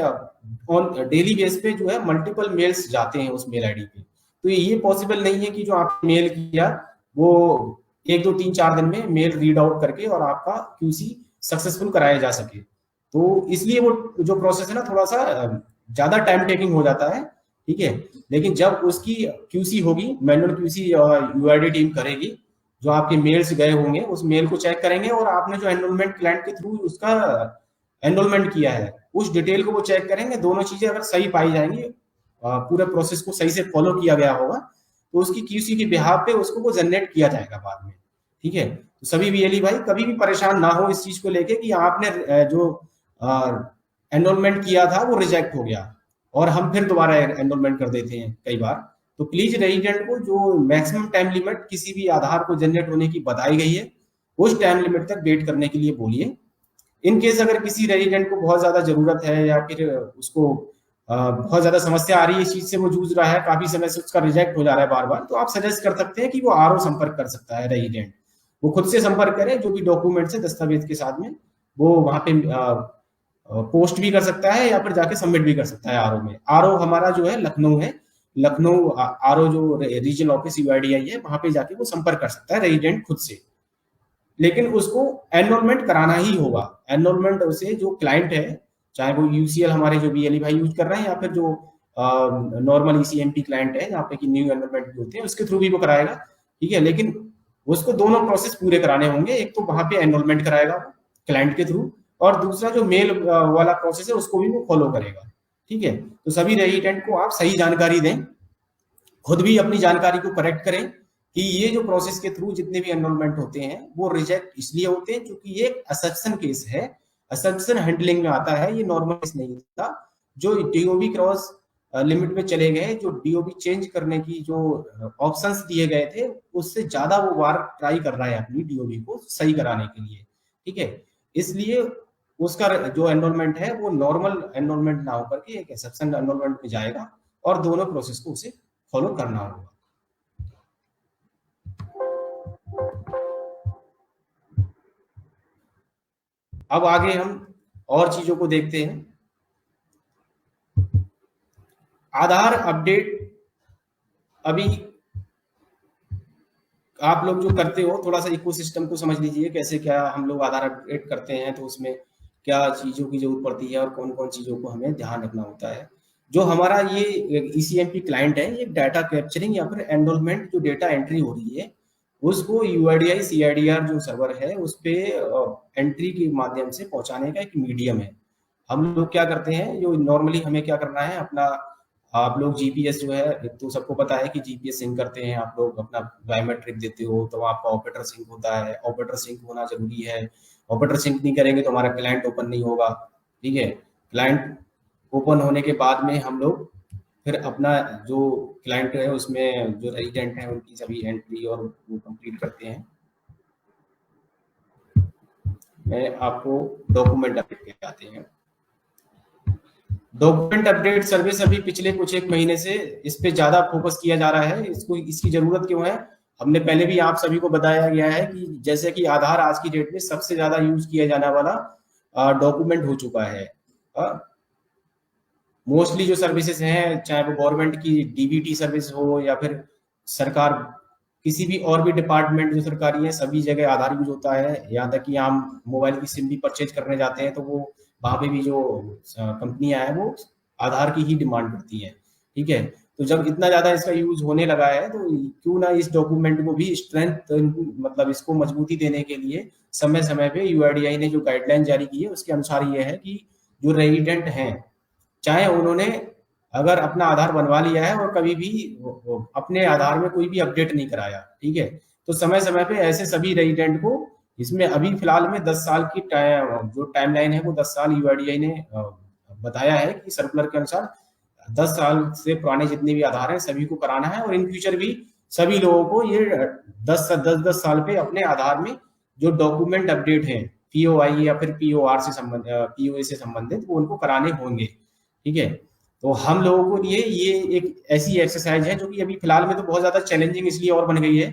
ऑन डेली बेस पे जो है मल्टीपल मेल्स जाते हैं उस मेल आईडी पे, तो ये पॉसिबल नहीं है कि जो आपने मेल किया वो 1 2 3 4 दिन में मेल रीड आउट करके और आपका क्यूसी सक्सेसफुल कराया जा सके। तो इसलिए वो जो प्रोसेस है ना, थोड़ा सा ज्यादा टाइम टेकिंग हो जाता है, ठीक है। लेकिन जब उसकी क्यूसी होगी, मैनुअल क्यूसी यूआईडी टीम करेगी, जो आपके मेल्स गए होंगे उस मेल को चेक करेंगे और आपने जो एनरोलमेंट क्लाइंट के थ्रू उसका एनरोलमेंट किया है उस डिटेल को वो चेक करेंगे। दोनों चीजें अगर सही पाई जाएंगी, पूरे प्रोसेस को सही से फॉलो किया गया होगा, तो उसकी क्यूसी के बिहाफ पे उसको वो जनरेट किया जाएगा बाद में, ठीक है। तो सभी बीएलई भाई कभी भी परेशान ना हो इस चीज को लेके कि आपने जो एनरोलमेंट किया था वो रिजेक्ट हो गया और हम फिर दोबारा एनरोलमेंट कर देते हैं कई बार। तो प्लीज रेजिडेंट को जो मैक्सिमम टाइम लिमिट किसी भी आधार को जनरेट होने की बताई गई है, उस टाइम लिमिट तक वेट करने के लिए बोलिए। इन केस अगर किसी रेजिडेंट को बहुत ज्यादा जरूरत है या फिर उसको बहुत ज्यादा समस्या आ रही है, इस चीज से वो जूझ रहा है, काफी समय से उसका रिजेक्ट हो जा रहा है बार बार, तो आप सजेस्ट कर सकते हैं कि वो आरओ संपर्क कर सकता है रेजिडेंट, वो खुद से संपर्क करे, जो भी डॉक्यूमेंट है दस्तावेज के साथ में वो वहां पे पोस्ट भी कर सकता है या फिर जाके सबमिट भी कर सकता है आरओ में। आरओ हमारा जो है लखनऊ है, लखनऊ आरओ जो रीजनल ऑफिस यूआईडीआई है, वहां पे जाके वो संपर्क कर सकता है रेजिडेंट खुद से। लेकिन उसको एनरोलमेंट कराना ही होगा। एनरोलमेंट उसे जो क्लाइंट है, चाहे वो यूसीएल हमारे जो बीएलई भाई यूज कर रहे हैं या फिर जो नॉर्मल ईसीएमपी क्लाइंट है जहाँ पे कि न्यू एनरोलमेंट होते हैं, उसके थ्रू भी वो कराएगा, ठीक है। लेकिन उसको दोनों प्रोसेस पूरे कराने होंगे, एक तो वहां पे एनरोलमेंट कराएगा क्लाइंट के थ्रू, और दूसरा जो मेल वाला प्रोसेस है उसको भी वो फॉलो करेगा, ठीक है। तो सभी रेजिडेंट को आप सही जानकारी दें, खुद भी अपनी जानकारी को करेक्ट करें कि ये जो प्रोसेस के थ्रू जितने भी एनरोलमेंट होते हैं वो रिजेक्ट इसलिए होते हैं क्योंकि ये एक्सेप्शन केस है, एक्सेप्शन हैंडलिंग में आता है, ये नॉर्मल केस नहीं था। जो डीओबी क्रॉस लिमिट में चले गए, जो डीओबी चेंज करने की जो ऑप्शंस दिए गए थे, उससे ज्यादा वो बार ट्राई कर रहा है अपनी डीओबी को सही कराने के लिए, ठीक है। इसलिए उसका जो एनरोलमेंट है वो नॉर्मल एनरोलमेंट ना होकर के एक एक्सेप्शन एनरोलमेंट में जाएगा और दोनों प्रोसेस को उसे फॉलो करना होगा। अब आगे हम और चीजों को देखते हैं। आधार अपडेट अभी आप लोग जो करते हो, थोड़ा सा इकोसिस्टम को समझ लीजिए, कैसे क्या हम लोग आधार अपडेट करते हैं, तो उसमें क्या चीजों की जरूरत पड़ती है और कौन कौन चीजों को हमें ध्यान रखना होता है। जो हमारा ये ईसीएमपी क्लाइंट है, ये डाटा कैप्चरिंग या फिर एनरोलमेंट जो डेटा एंट्री हो रही है उसको यूआईडीआई सीआईडीआर जो सर्वर है उस पे एंट्री के माध्यम से पहुंचाने का एक मीडियम है। हम लोग क्या करते हैं, जो नॉर्मली हमें क्या करना है, अपना आप लोग जीपीएस जो है तो सबको पता है कि जीपीएस सिंक करते हैं, आप लोग अपना बायोमेट्रिक देते हो तो आपका ऑपरेटर सिंक होता है, ऑपरेटर सिंक होना जरूरी है। ऑपरेटर सिंक नहीं करेंगे तो हमारा क्लाइंट ओपन नहीं होगा, ठीक है। क्लाइंट ओपन होने के बाद में हम लोग फिर अपना जो क्लाइंट है उसमें जो रेजिडेंट है उनकी सभी एंट्री और वो कंप्लीट करते हैं। मैं आपको डॉक्यूमेंट अपडेट के आते हैं। डॉक्यूमेंट अपडेट सर्विस अभी पिछले कुछ एक महीने से इस पे ज्यादा फोकस किया जा रहा है। इसको इसकी जरूरत क्यों है, हमने पहले भी आप सभी को बताया गया है कि जैसे कि आधार आज की डेट में सबसे ज्यादा यूज किया जाने वाला डॉक्यूमेंट हो चुका है। मोस्टली जो सर्विसेज हैं, चाहे वो गवर्नमेंट की डीबीटी सर्विस हो या फिर सरकार किसी भी और भी डिपार्टमेंट जो सरकारी है, सभी जगह आधार यूज होता है। यहाँ तक कि हम मोबाइल की सिम भी परचेज करने जाते हैं तो वो वहाँ पे भी जो कंपनियां हैं वो आधार की ही डिमांड करती हैं। ठीक है, तो जब इतना ज्यादा इसका यूज होने लगा है तो क्यों ना इस डॉक्यूमेंट को भी स्ट्रेंथ, मतलब इसको मजबूती देने के लिए समय समय पे यूआईडीआई ने जो गाइडलाइन जारी की है उसके अनुसार ये है कि जो रेजिडेंट हैं, चाहे उन्होंने अगर अपना आधार बनवा लिया है और कभी भी वो अपने आधार में कोई भी अपडेट नहीं कराया, ठीक है, तो समय समय पे ऐसे सभी रेजिडेंट को, इसमें अभी फिलहाल में 10 साल की जो टाइमलाइन है वो 10 साल यूआईडीआई ने बताया है कि सर्कुलर के अनुसार 10 साल से पुराने जितने भी आधार हैं सभी को कराना है। और इन फ्यूचर भी सभी लोगों को ये 10 साल पे अपने आधार में जो डॉक्यूमेंट अपडेट है, पीओआई या फिर पीओआर से संबंधित, पीओए से संबंधित, वो उनको कराने होंगे। ठीक है, तो हम लोगों को ये एक ऐसी एक्सरसाइज है जो कि अभी फिलहाल में तो बहुत ज्यादा चैलेंजिंग इसलिए और बन गई है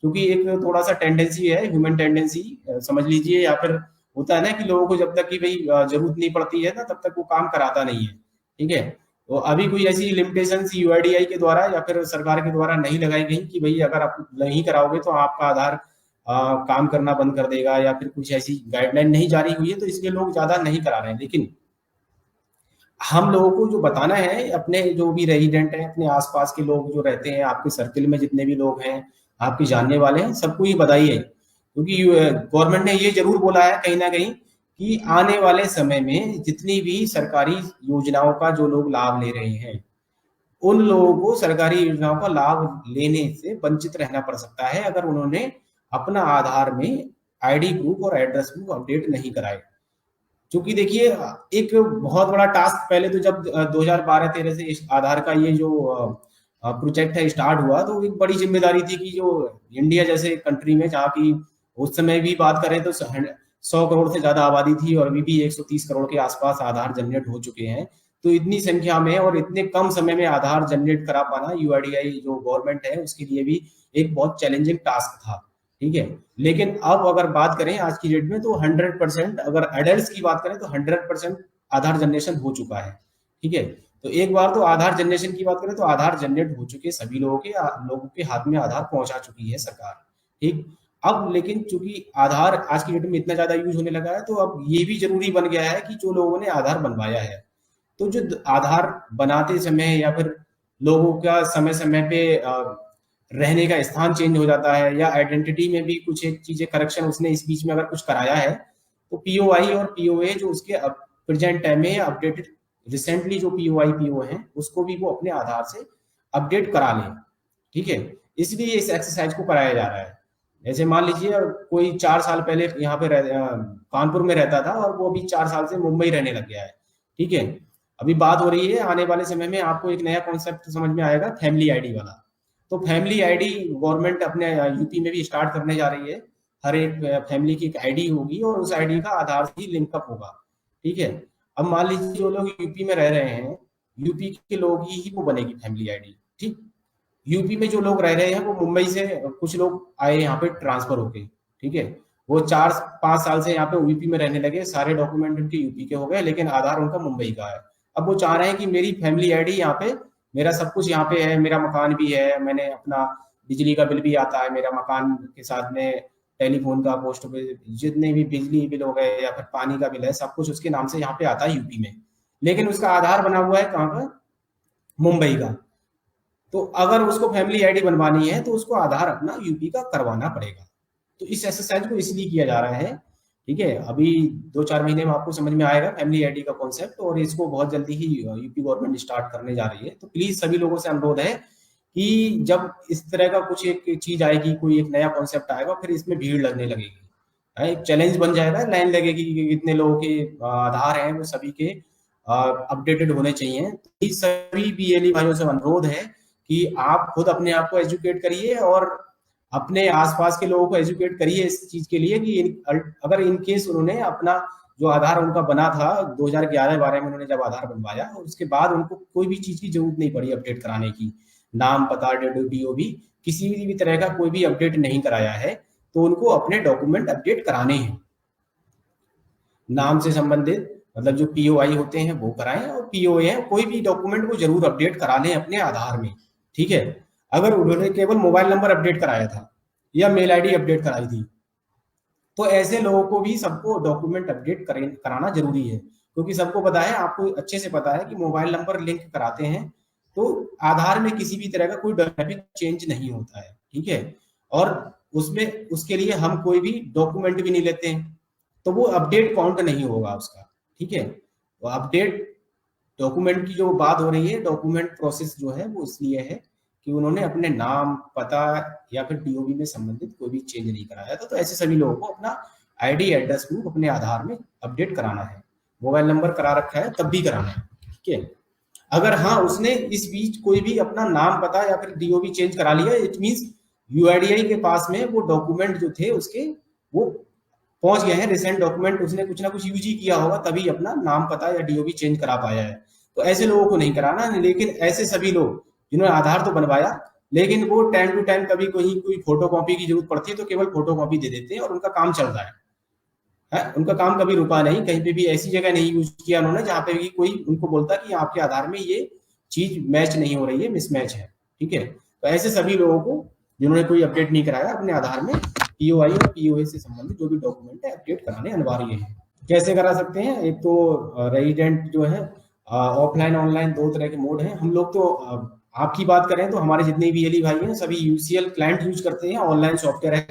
क्योंकि एक थोड़ा सा टेंडेंसी है, ह्यूमन टेंडेंसी समझ लीजिए, या फिर होता है ना कि लोगों को जब तक कि भाई जरूरत नहीं पड़ती है ना तब तक वो काम कराता नहीं है। ठीक है, तो अभी कोई ऐसी लिमिटेशन यूआईडीआई के द्वारा या फिर सरकार के द्वारा नहीं लगाई गई कि भाई अगर आप नहीं कराओगे तो आपका आधार काम करना बंद कर देगा, या फिर कुछ ऐसी गाइडलाइन नहीं जारी हुई है, तो इसलिए लोग ज्यादा नहीं करा रहे हैं। लेकिन हम लोगों को जो बताना है, अपने जो भी रेजिडेंट हैं, अपने आसपास के लोग जो रहते हैं, आपके सर्किल में जितने भी लोग हैं, आपके जानने वाले हैं, सबको ये बताइए, क्योंकि गवर्नमेंट ने ये जरूर बोला है कहीं ना कहीं कि आने वाले समय में जितनी भी सरकारी योजनाओं का जो लोग लाभ ले रहे हैं उन लोगों को सरकारी योजनाओं का लाभ लेने से वंचित रहना पड़ सकता है अगर उन्होंने अपना आधार में आईडी प्रूफ और एड्रेस प्रूफ अपडेट नहीं कराए। क्योंकि देखिए, एक बहुत बड़ा टास्क, पहले तो जब 2012-13 से इस आधार का ये जो प्रोजेक्ट है स्टार्ट हुआ तो एक बड़ी जिम्मेदारी थी कि जो इंडिया जैसे कंट्री में, जहाँ की उस समय भी बात करें तो 100 करोड़ से ज्यादा आबादी थी और अभी भी 130 करोड़ के आसपास आधार जनरेट हो चुके हैं, तो इतनी संख्या में और इतने कम समय में आधार जनरेट करा पाना यूआईडीआई जो गवर्नमेंट है उसके लिए भी एक बहुत चैलेंजिंग टास्क था। ठीक है, लेकिन अब अगर बात करें आज की डेट में तो 100%, अगर एडल्ट की बात करें तो 100% आधार जनरेशन हो चुका है। ठीक है, तो एक बार तो आधार जनरेशन की बात करें तो आधार जनरेट हो चुके सभी लोगों के हाथ में आधार पहुंचा चुकी है सरकार। ठीक, अब लेकिन चूंकि आधार आज की डेट में इतना ज्यादा यूज होने लगा है तो अब ये भी जरूरी बन गया है कि जो लोगों ने आधार बनवाया है, तो जो आधार बनाते समय या फिर लोगों का समय समय पे रहने का स्थान चेंज हो जाता है या आइडेंटिटी में भी कुछ एक चीजें करेक्शन उसने इस बीच में अगर कुछ कराया है, तो पीओआई और पीओए जो उसके प्रेजेंट टाइम में अपडेटेड रिसेंटली जो पीओआई पीओ है उसको भी वो अपने आधार से अपडेट करा लें। ठीक है, इसलिए इस एक्सरसाइज को कराया जा रहा है। जैसे मान लीजिए कोई 4 साल पहले यहाँ पे कानपुर में रहता था और वो अभी 4 साल से मुंबई रहने लग गया है। ठीक है, अभी बात हो रही है आने वाले समय में आपको एक नया कॉन्सेप्ट समझ में आएगा, फैमिली आईडी वाला। तो फैमिली आईडी गवर्नमेंट अपने यूपी में भी स्टार्ट करने जा रही है। हर एक फैमिली की एक आईडी होगी और उस आईडी का आधार से ही लिंकअप होगा। ठीक है, अब मान लीजिए जो लोग यूपी में रह रहे हैं, यूपी के लोग ही वो बनेगी फैमिली आईडी। ठीक, यूपी में जो लोग रह रहे हैं वो मुंबई से कुछ लोग आए यहाँ पे ट्रांसफर होके। ठीक है, वो 4-5 साल से यहाँ पे यूपी में रहने लगे, सारे डॉक्यूमेंट उनके यूपी के हो गए लेकिन आधार उनका मुंबई का है। अब वो चाह रहे हैं कि मेरी फैमिली आईडी यहाँ पे, मेरा सब कुछ यहाँ पे है, मेरा मकान भी है, मैंने अपना बिजली का बिल भी आता है, मेरा मकान के साथ में टेलीफोन का, पोस्ट बिल, जितने भी बिजली बिल हो गए या फिर पानी का बिल है, सब कुछ उसके नाम से यहाँ पे आता है यूपी में, लेकिन उसका आधार बना हुआ है कहाँ का, मुंबई का। तो अगर उसको फैमिली आईडी बनवानी है तो उसको आधार अपना यूपी का करवाना पड़ेगा। तो इस एक्सरसाइज को इसलिए किया जा रहा है। ठीक है, अभी 2-4 महीने में आपको समझ में आएगा फैमिली आईडी का कॉन्सेप्ट, और इसको बहुत जल्दी ही यूपी गवर्नमेंट स्टार्ट करने जा रही है। तो प्लीज सभी लोगों से अनुरोध है कि जब इस तरह का कुछ एक चीज आएगी, कोई एक नया कॉन्सेप्ट आएगा, फिर इसमें भीड़ लगने लगेगी, एक चैलेंज बन जाएगा, लाइन लगेगी कि कितने लोगों के आधार हैं वो सभी के अपडेटेड होने चाहिए। तो सभी बीएलई भाइयों से अनुरोध है कि आप खुद अपने आप को एजुकेट करिए और अपने आसपास के लोगों को एजुकेट करिए इस चीज के लिए कि अगर इन केस उन्होंने अपना जो आधार उनका बना था 2011-12 में, उन्होंने जब आधार बनवाया और उसके बाद उनको कोई भी चीज की जरूरत नहीं पड़ी अपडेट कराने की, नाम, पता, डीओबी, किसी भी तरह का कोई भी अपडेट नहीं कराया है, तो उनको अपने डॉक्यूमेंट अपडेट कराने हैं। नाम से संबंधित मतलब जो पीओआई होते हैं वो कराएं, और पीओए है कोई भी डॉक्यूमेंट को जरूर अपडेट करा लें अपने आधार में। ठीक है, अगर उन्होंने केवल मोबाइल नंबर अपडेट कराया था या मेल आईडी अपडेट कराई थी, तो ऐसे लोगों को भी सबको डॉक्यूमेंट अपडेट कराना जरूरी है, क्योंकि सबको पता है, आपको अच्छे से पता है कि मोबाइल नंबर लिंक कराते हैं तो आधार में किसी भी तरह का कोई डायनामिक चेंज नहीं होता है। ठीक है, और उसमें उसके लिए हम कोई भी डॉक्यूमेंट भी नहीं लेते हैं, तो वो अपडेट काउंट नहीं होगा उसका। ठीक है, तो अपडेट डॉक्यूमेंट की जो बात हो रही है, डॉक्यूमेंट प्रोसेस जो है वो इसलिए है कि उन्होंने अपने नाम, पता या फिर डीओबी में संबंधित कोई भी चेंज नहीं कराया था। तो ऐसे सभी लोगों को अपना आईडी एड्रेस प्रूफ अपने आधार में अपडेट कराना है। मोबाइल नंबर करा रखा है तब भी कराना है। ठीक है, अगर हाँ उसने इस बीच कोई भी अपना नाम, पता या फिर डीओबी चेंज करा लिया, इट मींस यूआईडीआई के पास में वो डॉक्यूमेंट जो थे उसके वो पहुंच गए हैं, रिसेंट डॉक्यूमेंट, उसने कुछ ना कुछ यूज ही किया होगा तभी अपना नाम, पता या डीओबी चेंज करा पाया है। तो ऐसे लोगों को नहीं कराना। लेकिन ऐसे सभी लोग जिन्होंने आधार तो बनवाया, लेकिन वो टाइम टू टाइम कभी कोई फोटो कॉपी की जरूरत पड़ती है तो केवल फोटो कॉपी दे देते हैं और उनका काम चल रहा है, उनका काम कभी रुका नहीं, कहीं पे भी ऐसी जगह नहीं यूज किया उन्होंने जहाँ पे भी कोई उनको बोलता कि आपके आधार में ये चीज मैच नहीं हो रही है, मिसमैच है। ठीक है, तो ऐसे सभी लोगों को जिन्होंने कोई अपडेट नहीं कराया अपने आधार में पीओआई और पीओए से संबंधित जो भी डॉक्यूमेंट है अपडेट कराने अनिवार्य है। कैसे करा सकते हैं? एक तो रेजिडेंट जो है, ऑफलाइन ऑनलाइन दो तरह के मोड हैं। हम लोग तो आपकी बात करें तो हमारे जितने भी एली भाई हैं सभी यूसीएल क्लाइंट यूज करते हैं, ऑनलाइन सॉफ्टवेयर है,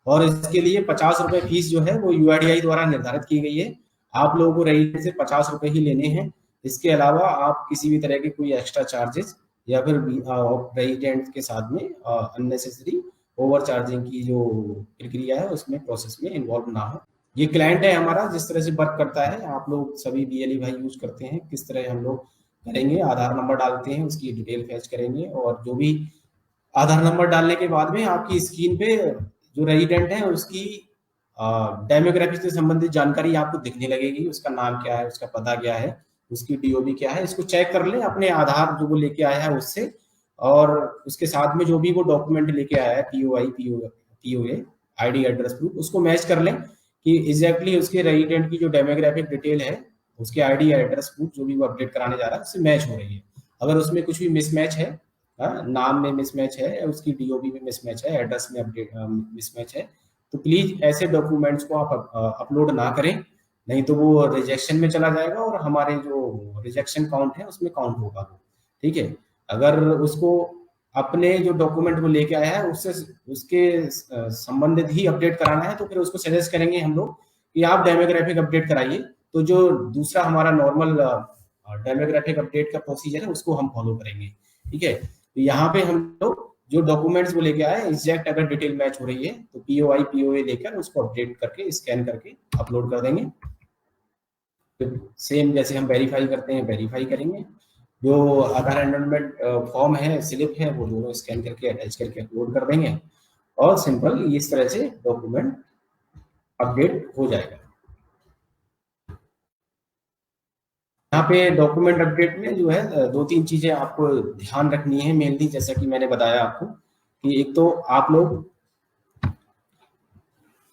और इसके लिए 50 रुपए फीस जो है वो यूआईडीआई द्वारा निर्धारित की गई है। आप लोगों को रेजिडेंट से 50 रुपए ही लेने हैं। इसके अलावा आप किसी भी तरह के कोई एक्स्ट्रा चार्जेस या फिर रेजिडेंट के साथ में अननेसेसरी ओवर चार्जिंग की जो प्रक्रिया है उसमें प्रोसेस में इन्वॉल्व ना हो। ये क्लाइंट है हमारा, जिस तरह से वर्क करता है, आप लोग सभी बीएलई भाई यूज करते हैं, किस तरह हम लोग करेंगे, आधार नंबर डालते हैं, उसकी डिटेल फैच करेंगे, और जो भी आधार नंबर डालने के बाद में आपकी स्क्रीन पे जो रेजिडेंट है उसकी डेमोग्राफी से संबंधित जानकारी आपको दिखने लगेगी। उसका नाम क्या है, उसका पता क्या है, उसकी डीओबी क्या है, इसको चेक कर लें अपने आधार जो वो लेके आया है उससे, और उसके साथ में जो भी वो डॉक्यूमेंट लेके आया है POI POA ID address proof, उसको मैच कर लें कि एग्जैक्टली उसके रेजिडेंट की जो डेमोग्राफिक डिटेल है, उसके आईडी एड्रेस प्रूफ जो भी वो अपडेट कराने जा रहा है उससे मैच हो रही है। अगर उसमें कुछ भी मिसमैच है, नाम में मिसमैच है, उसकी डीओबी में मिसमैच है, एड्रेस में अपडेट मिसमैच है, तो प्लीज ऐसे डॉक्यूमेंट्स को आप अपलोड ना करें, नहीं तो वो रिजेक्शन में चला जाएगा और हमारे जो रिजेक्शन काउंट है उसमें काउंट होगा वो। ठीक है, अगर उसको अपने जो डॉक्यूमेंट वो लेके आया है उससे उसके संबंधित ही अपडेट कराना है, तो फिर उसको सजेस्ट करेंगे हम लोग कि आप डेमोग्राफिक अपडेट कराइए। तो जो दूसरा हमारा नॉर्मल डेमोग्राफिक अपडेट का प्रोसीजर है उसको हम फॉलो करेंगे। ठीक है, तो यहाँ पे हम लोग जो डॉक्यूमेंट्स वो लेके आए एग्जैक्ट अगर डिटेल मैच हो रही है तो पीओआई पीओए लेकर उसको अपडेट करके स्कैन करके अपलोड कर देंगे। तो सेम जैसे हम वेरीफाई करते हैं वेरीफाई करेंगे। जो आधार एनरोलमेंट फॉर्म है, स्लिप है, वो दोनों स्कैन करके अटैच करके अपलोड कर देंगे और सिंपल इस तरह से डॉक्यूमेंट अपडेट हो जाएगा। यहाँ पे डॉक्यूमेंट अपडेट में जो है दो तीन चीजें आपको ध्यान रखनी है मेनली, जैसा कि मैंने बताया आपको कि एक तो आप लोग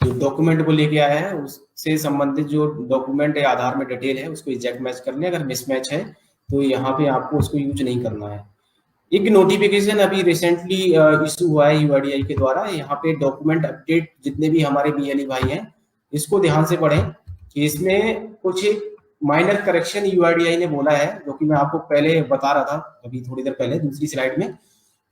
जो डॉक्यूमेंट को लेके आया है उससे संबंधित जो डॉक्यूमेंट है आधार में डिटेल है उसको एग्जैक्ट मैच कर लें। अगर मिसमैच है तो यहाँ पे आपको उसको यूज नहीं करना है। एक नोटिफिकेशन अभी रिसेंटली इशू हुआ है यूआईडीआई के द्वारा, यहाँ पे डॉक्यूमेंट अपडेट जितने भी हमारे बीएलई भाई हैं इसको ध्यान से पढ़ें कि इसमें कुछ माइनर करेक्शन यूआईडीआई ने बोला है, जो कि मैं आपको पहले बता रहा था अभी थोड़ी देर पहले दूसरी स्लाइड में,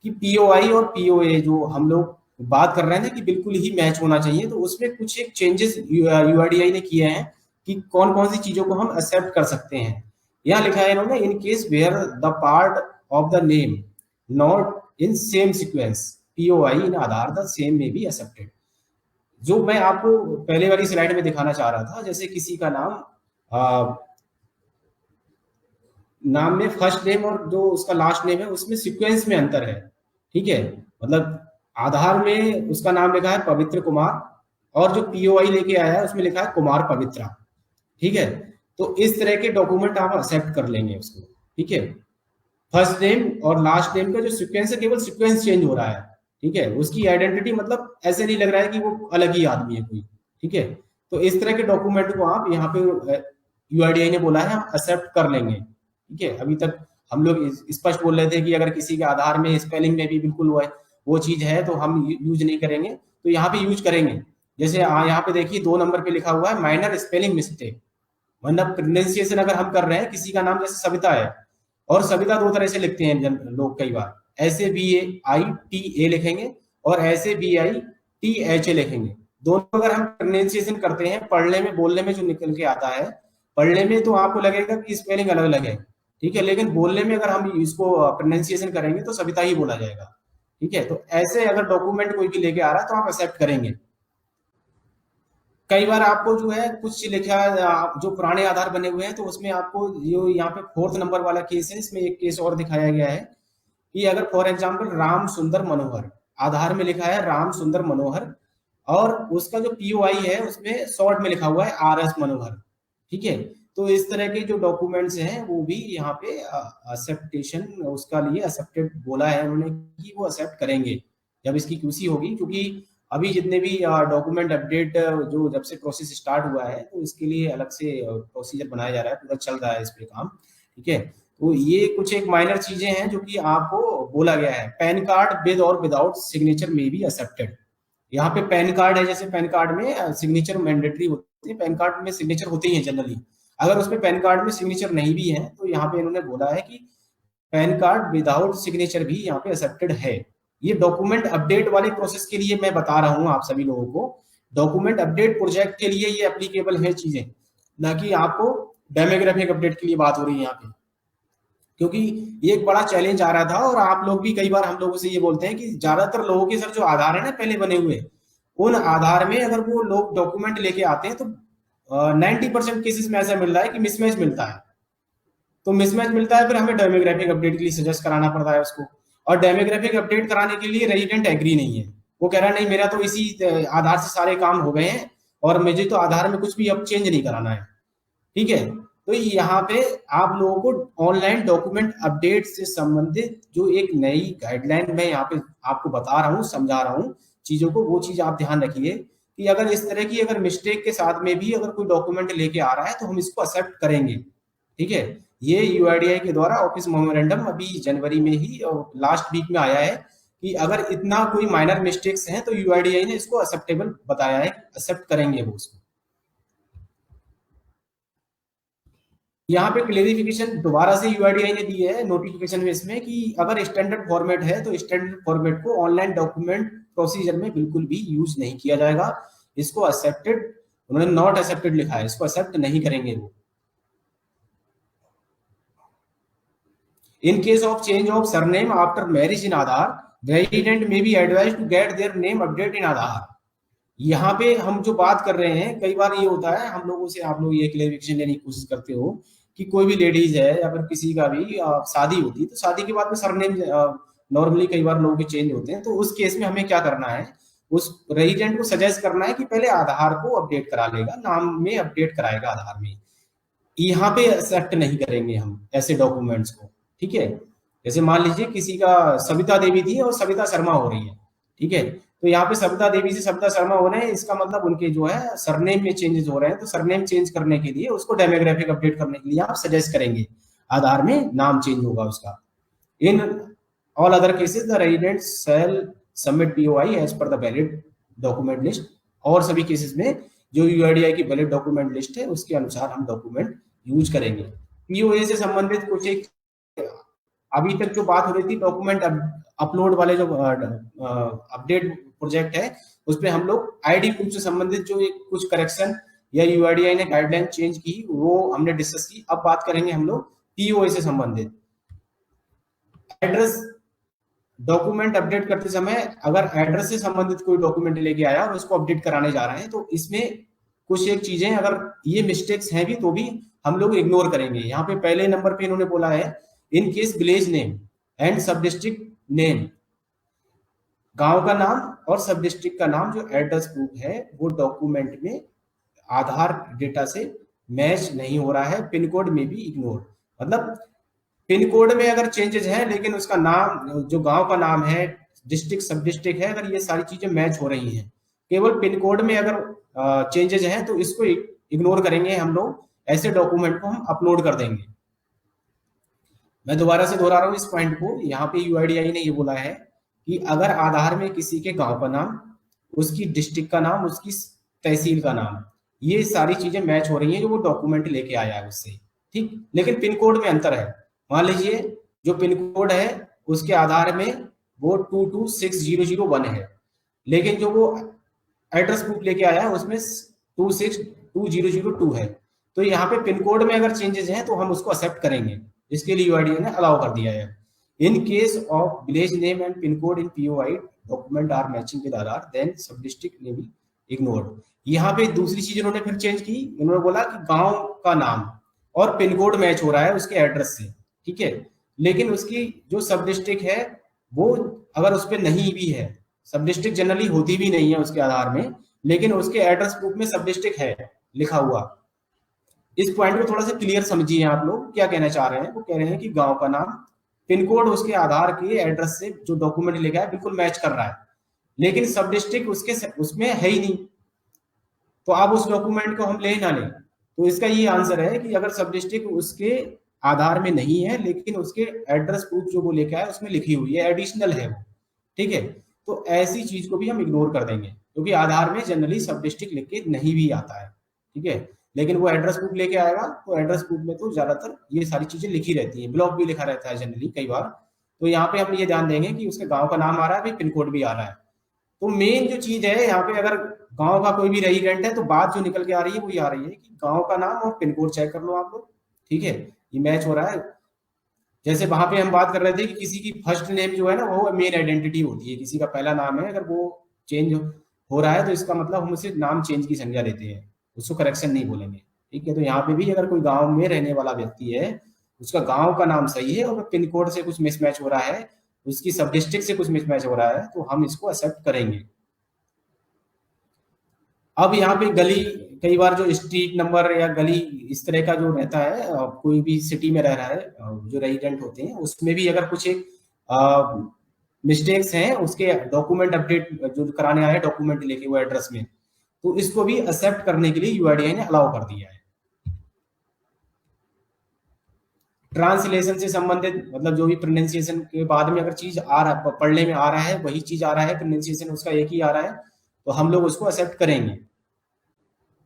कि पीओआई और पीओए जो हम लोग बात कर रहे हैं ना कि बिल्कुल ही मैच होना चाहिए, तो उसमें कुछ एक चेंजेस यूआईडीआई ने किए हैं कि कौन कौन सी चीजों को हम एक्सेप्ट कर सकते हैं। यहाँ लिखा है इन्होंने, in case where the part of the name not in same sequence POI in Aadhaar the same may be accepted. जो मैं आपको पहले वाली स्लाइड में दिखाना चाह रहा था, जैसे किसी का नाम में फर्स्ट नेम और जो उसका लास्ट नेम है उसमें सीक्वेंस में अंतर है। ठीक है, मतलब आधार में उसका नाम लिखा है पवित्र कुमार और जो पीओआई लेके आया है उसमें लिखा है कुमार पवित्रा। ठीक है, तो इस तरह के डॉक्यूमेंट आप एक्सेप्ट कर लेंगे उसको। ठीक है, फर्स्ट नेम और लास्ट नेम का जो सीक्वेंस है केवल सीक्वेंस चेंज हो रहा है। ठीक है, उसकी आइडेंटिटी मतलब ऐसे नहीं लग रहा है कि वो अलग ही आदमी है कोई। ठीक है, तो इस तरह के डॉक्यूमेंट को आप यहाँ पे यूआईडीआई ने बोला है हम एक्सेप्ट कर लेंगे। ठीक है, अभी तक हम लोग स्पष्ट बोल रहे थे कि अगर किसी के आधार में स्पेलिंग में भी बिल्कुल वो चीज है तो हम यूज नहीं करेंगे, तो यहाँ पे यूज करेंगे। जैसे यहाँ पे देखिए 2 नंबर पे लिखा हुआ है माइनर स्पेलिंग मिस्टेक, मतलब प्रोनाउंसिएशन अगर हम कर रहे हैं, किसी का नाम जैसे सविता है, और सविता 2 तरह से लिखते हैं लोग कई बार, ऐसे BAITA लिखेंगे और ऐसे BITHA लिखेंगे। दोनों अगर हम प्रोनाउंसिएशन करते हैं, पढ़ने में बोलने में जो निकल के आता है, पढ़ने में तो आपको लगेगा कि स्पेलिंग अलग अलग है, ठीक है, लेकिन बोलने में अगर हम इसको प्रोनाउंसिएशन करेंगे तो सविता ही बोला जाएगा। ठीक है, तो ऐसे अगर डॉक्यूमेंट कोई भी लेके आ रहा है तो आप एक्सेप्ट करेंगे। कई बार आपको जो है कुछ लिखा जो पुराने आधार बने हुए हैं तो उसमें आपको जो यहाँ पे 4th नंबर वाला केस है, इसमें एक केस और दिखाया गया है कि अगर फॉर एग्जांपल राम सुंदर मनोहर, आधार में लिखा है राम सुंदर मनोहर, और उसका जो POI है उसमें शॉर्ट में लिखा हुआ है RS मनोहर। ठीक है, तो इस तरह के जो डॉक्यूमेंट्स हैं वो भी यहाँ पे एक्सेप्टेशन उसका लिए एक्सेप्टेड बोला है उन्होंने कि वो एक्सेप्ट करेंगे जब इसकी QC होगी, क्योंकि अभी जितने भी डॉक्यूमेंट अपडेट जो जब से प्रोसेस स्टार्ट हुआ है तो इसके लिए अलग से प्रोसीजर बनाया जा रहा है, पूरा चल रहा है इस पे काम। ठीक है, तो ये कुछ एक माइनर चीजें हैं जो कि आपको बोला गया है। पैन कार्ड विद और विदाउट सिग्नेचर में भी एक्सेप्टेड। यहाँ पे पैन कार्ड है, जैसे पैन कार्ड में सिग्नेचर मैंडेटरी होती है, पैन कार्ड में सिग्नेचर होते ही है जनरली, अगर उसमें पैन कार्ड में सिग्नेचर नहीं भी है तो यहाँ पे इन्होंने बोला है कि पैन कार्ड विदाउट सिग्नेचर भी यहाँ पे एक्सेप्टेड है। ये डॉक्यूमेंट अपडेट वाले प्रोसेस के लिए मैं बता रहा हूँ आप सभी लोगों को, डॉक्यूमेंट अपडेट प्रोजेक्ट के लिए ये एप्लीकेबल है चीजें, ना कि आपको डेमोग्राफिक अपडेट के लिए बात हो रही है यहाँ पे। क्योंकि ये एक बड़ा चैलेंज आ रहा था और आप लोग भी कई बार हम लोगों से ये बोलते हैं कि ज्यादातर लोगों के सर जो आधार है ना पहले बने हुए, उन आधार में अगर वो लोग डॉक्यूमेंट लेके आते हैं तो 90% केसेस में ऐसा मिल रहा है कि मिसमैच मिलता है। तो मिसमैच मिलता है, फिर हमें डेमोग्राफिक अपडेट के लिए सजेस्ट कराना पड़ता है उसको, और डेमोग्राफिक अपडेट कराने के लिए रेजिडेंट एग्री नहीं है, वो कह रहा है नहीं मेरा तो इसी आधार से सारे काम हो गए हैं और मुझे तो आधार में कुछ भी अब चेंज नहीं कराना है। ठीक है, तो यहाँ पे आप लोगों को ऑनलाइन डॉक्यूमेंट अपडेट से संबंधित जो एक नई गाइडलाइन मैं यहाँ पे आपको बता रहा हूँ, समझा रहा हूँ चीजों को, वो चीज आप ध्यान रखिए कि अगर इस तरह की अगर मिस्टेक के साथ में भी अगर कोई डॉक्यूमेंट लेके आ रहा है तो हम इसको एक्सेप्ट करेंगे। ठीक है, ये यूआईडीआई के द्वारा ऑफिस मेमोरेंडम अभी जनवरी में ही लास्ट वीक में आया है कि अगर इतना कोई माइनर मिस्टेक्स हैं तो यूआईडीआई ने इसको एक्सेप्टेबल बताया है, एक्सेप्ट करेंगे वो उसको। यहाँ पे क्लेरिफिकेशन दोबारा से यूआईडीआई ने दी है नोटिफिकेशन में इसमें कि अगर स्टैंडर्ड फॉर्मेट है तो स्टैंडर्ड फॉर्मेट को ऑनलाइन डॉक्यूमेंट प्रोसीजर में बिल्कुल भी यूज नहीं किया जाएगा। इसको एक्सेप्टेड, उन्होंने नॉट एक्सेप्टेड लिखा है, इसको एक्सेप्ट नहीं करेंगे वो। In case of change of surname after marriage in Aadhaar, resident may be advise to get their name update in Aadhaar. यहाँ पे हम जो बात कर रहे हैं, कई बार ये होता है हम लोगों से, आप लोग ये क्लेरिफिकेशन लेने की कोशिश करते हो कि कोई भी लेडीज है या फिर किसी का भी शादी होती है तो शादी के बाद में सरनेम नॉर्मली कई बार लोगों के चेंज होते हैं, तो उस केस में हमें क्या करना है, उस रेजिडेंट को सजेस्ट करना है कि पहले आधार को अपडेट करा लेगा, नाम में अपडेट कराएगा आधार में। यहाँ पे एक्सेप्ट नहीं करेंगे हम ऐसे डॉक्यूमेंट्स को। ठीक है, जैसे मान लीजिए किसी का सविता देवी थी और सविता शर्मा हो रही है, ठीक है, तो यहाँ पे सविता देवी से सविता शर्मा हो रहे हैं, इसका मतलब उनके जो है सरनेम में चेंजेस हो रहे हैं, तो सरनेम चेंज करने के लिए उसको डेमोग्राफिक अपडेट करने के लिए आप सजेस्ट करेंगे, आधार में नाम चेंज होगा उसका। In all other cases the resident shall submit POI as per the valid document list. और सभी केसेस में जो यूआईडीआई की वैलिड डॉक्यूमेंट लिस्ट है उसके अनुसार हम डॉक्यूमेंट यूज करेंगे। POA से संबंधित कुछ एक अभी तक जो बात हो रही थी डॉक्यूमेंट अपलोड वाले जो अपडेट प्रोजेक्ट है उस पे हम लोग आईडी प्रूफ से संबंधित जो एक कुछ करेक्शन या यूआईडीआई ने गाइडलाइन चेंज की वो हमने डिस्कस की। अब बात करेंगे हम लोग POA से संबंधित। एड्रेस डॉक्यूमेंट अपडेट करते समय अगर एड्रेस से संबंधित कोई डॉक्यूमेंट लेके आया और उसको अपडेट कराने जा रहे हैं तो इसमें कुछ एक चीजें अगर ये मिस्टेक्स हैं भी तो भी हम लोग इग्नोर करेंगे। यहाँ पे पहले नंबर पे इन्होंने बोला है in case village name and सब डिस्ट्रिक्ट नेम, गांव का नाम और सब डिस्ट्रिक्ट का नाम जो एड्रेस प्रूफ है वो डॉक्यूमेंट में आधार डेटा से मैच नहीं हो रहा है। पिन कोड में भी इग्नोर, मतलब पिन कोड में अगर चेंजेस है लेकिन उसका नाम जो गांव का नाम है, डिस्ट्रिक्ट सब डिस्ट्रिक्ट है, अगर ये सारी चीजें मैच हो रही हैं, केवल पिन कोड में अगर चेंजेस हैं तो इसको इग्नोर करेंगे हम लोग। ऐसे डॉक्यूमेंट को हम अपलोड कर देंगे। मैं दोबारा से दोहरा रहा हूँ इस पॉइंट को। यहाँ पे यूआईडीआई ने ये बोला है कि अगर आधार में किसी के गांव का नाम, उसकी डिस्ट्रिक्ट का नाम, उसकी तहसील का नाम, ये सारी चीजें मैच हो रही हैं जो वो डॉक्यूमेंट लेके आया है उससे, ठीक, लेकिन पिन कोड में अंतर है। मान लीजिए जो पिन कोड है उसके आधार में वो 226,001 है, लेकिन जो वो एड्रेस प्रूफ लेके आया है उसमें 262,002 है। तो यहाँ पे पिन कोड में अगर चेंजेस हैं तो हम उसको एक्सेप्ट करेंगे, इसके लिए यूआईडीआई ने अलाउ कर दिया है। In case of village name and pin code in POI document are matching with Aadhaar then sub district ने भी इग्नोर्ड। यहाँ पे दूसरी चीज इन्होंने फिर चेंज की, इन्होंने बोला कि गांव का नाम और पिन कोड मैच हो रहा है उसके एड्रेस से, ठीक है, लेकिन उसकी जो सब डिस्ट्रिक्ट है वो अगर उस पर नहीं भी है, सब डिस्ट्रिक्ट जनरली होती भी नहीं है उसके आधार में, लेकिन उसके एड्रेस प्रूफ में सब डिस्ट्रिक्ट है लिखा हुआ। इस पॉइंट को थोड़ा सा क्लियर समझिए, आप लोग क्या कहना चाह रहे हैं। वो कह रहे हैं कि गांव का नाम, पिन कोड उसके आधार के एड्रेस से जो डॉक्यूमेंट लिखा है बिल्कुल मैच कर रहा है, लेकिन सब डिस्ट्रिक्ट उसके उसमें है ही नहीं, तो आप उस डॉक्यूमेंट को हम ले ना लें। तो इसका ये आंसर है कि अगर सब डिस्ट्रिक्ट उसके आधार में नहीं है लेकिन उसके एड्रेस प्रूफ जो वो लेके आया उसमें लिखी हुई है, एडिशनल है वो, ठीक है, तो ऐसी चीज को भी हम इग्नोर कर देंगे, क्योंकि आधार में जनरली सब डिस्ट्रिक्ट लिख के नहीं भी आता है, ठीक है, लेकिन वो एड्रेस प्रूफ लेके आएगा तो एड्रेस प्रूफ में तो ज्यादातर ये सारी चीजें लिखी रहती हैं, ब्लॉक भी लिखा रहता है जनरली कई बार। तो यहाँ पे हम ये ध्यान देंगे कि उसके गांव का नाम आ रहा है, पिन कोड भी आ रहा है। तो मेन जो चीज है यहाँ पे, अगर गांव का कोई भी रेजिडेंट है तो बात जो निकल के आ रही है वो ये आ रही है कि गांव का नाम और पिन कोड चेक कर लो आप लोग, ठीक है, ये मैच हो रहा है। जैसे वहां पे हम बात कर रहे थे कि किसी की फर्स्ट नेम जो है ना वो मेन आइडेंटिटी होती है, किसी का पहला नाम है अगर वो चेंज हो रहा है तो इसका मतलब हम उसे नाम चेंज की संज्ञा देते हैं, उसको करेक्शन नहीं बोलेंगे, ठीक है। तो यहाँ पे भी अगर कोई गांव में रहने वाला व्यक्ति है, उसका गांव का नाम सही है और पिन कोड से कुछ मिसमैच हो रहा है, उसकी सब डिस्ट्रिक्ट से कुछ मिसमैच हो रहा है, तो हम इसको एक्सेप्ट करेंगे। अब यहाँ पे गली, कई बार जो स्ट्रीट नंबर या गली इस तरह का जो रहता है, कोई भी सिटी में रह रहा है, जो रेजिडेंट होते हैं उसमें भी अगर कुछ एक मिस्टेक्स हैं उसके डॉक्यूमेंट अपडेट जो कराने आए डॉक्यूमेंट लेके वो एड्रेस में, तो इसको भी एक्सेप्ट करने के लिए यूआईडीआई ने अलाउ कर दिया है। ट्रांसलेशन से संबंधित मतलब जो भी प्रोनाउंसिएशन के बाद में अगर चीज आ रहा है, पढ़ने में आ रहा है वही चीज आ रहा है, प्रोनाउंसिएशन उसका एक ही आ रहा है, तो हम लोग उसको एक्सेप्ट करेंगे।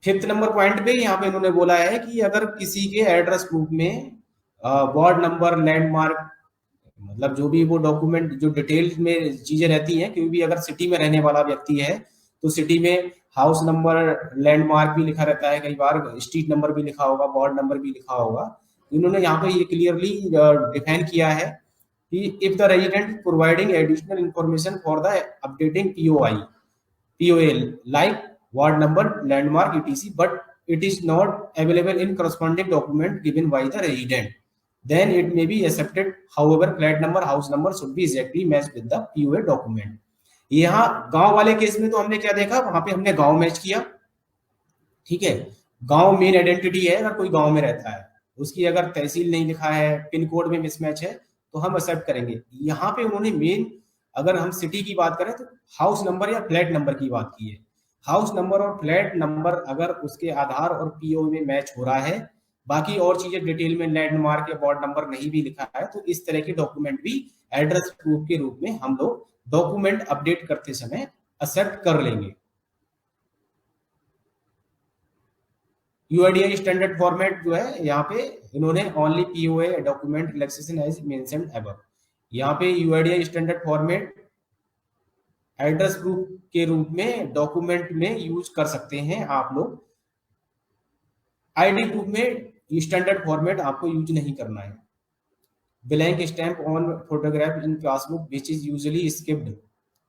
फिफ्थ नंबर पॉइंट पे यहाँ पे इन्होंने बोला है कि अगर किसी के एड्रेस प्रूफ में वार्ड नंबर, लैंडमार्क, मतलब जो भी वो डॉक्यूमेंट जो डिटेल में चीजें रहती हैं, क्योंकि भी अगर सिटी में रहने वाला व्यक्ति है तो सिटी में हाउस नंबर, लैंडमार्क भी लिखा रहता है, कई बार स्ट्रीट नंबर भी लिखा होगा, वार्ड नंबर भी लिखा होगा। इन्होंने यहाँ पे ये क्लियरली डिफाइन किया है कि if the resident providing additional information for the updating POL like ward number, landmark, etc, but it is not available in corresponding document given by the resident, then it may be accepted. However, flat number, house number should be exactly matched with the POA document. यहाँ गांव वाले case में तो हमने क्या देखा, वहां पे हमने गांव मैच किया, ठीक है, गांव मेन आइडेंटिटी है, अगर कोई गांव में रहता है उसकी अगर तहसील नहीं लिखा है, पिन कोड में मिसमैच है, तो हम एक्सेप्ट करेंगे। यहाँ पे उन्होंने मेन, अगर हम सिटी की बात करें तो हाउस नंबर या फ्लैट नंबर की बात की है। हाउस नंबर और फ्लैट नंबर अगर उसके आधार और पीओ में मैच हो रहा है, बाकी और चीजें डिटेल में लैंडमार्क या वार्ड नंबर नहीं भी लिखा है, तो इस तरह के डॉक्यूमेंट भी एड्रेस प्रूफ के रूप में हम लोग डॉक्यूमेंट अपडेट करते समय एक्सेप्ट कर लेंगे। यूआईडीआई स्टैंडर्ड फॉर्मेट जो है यहाँ पे इन्होंने only POA document relaxation as mentioned above, यहाँ पे UIDAI standard format address proof के रूप में डॉक्यूमेंट में यूज कर सकते हैं आप लोग। आईडी प्रूफ में स्टैंडर्ड फॉर्मेट आपको यूज नहीं करना है। Blank stamp on photograph in passbook which is usually skipped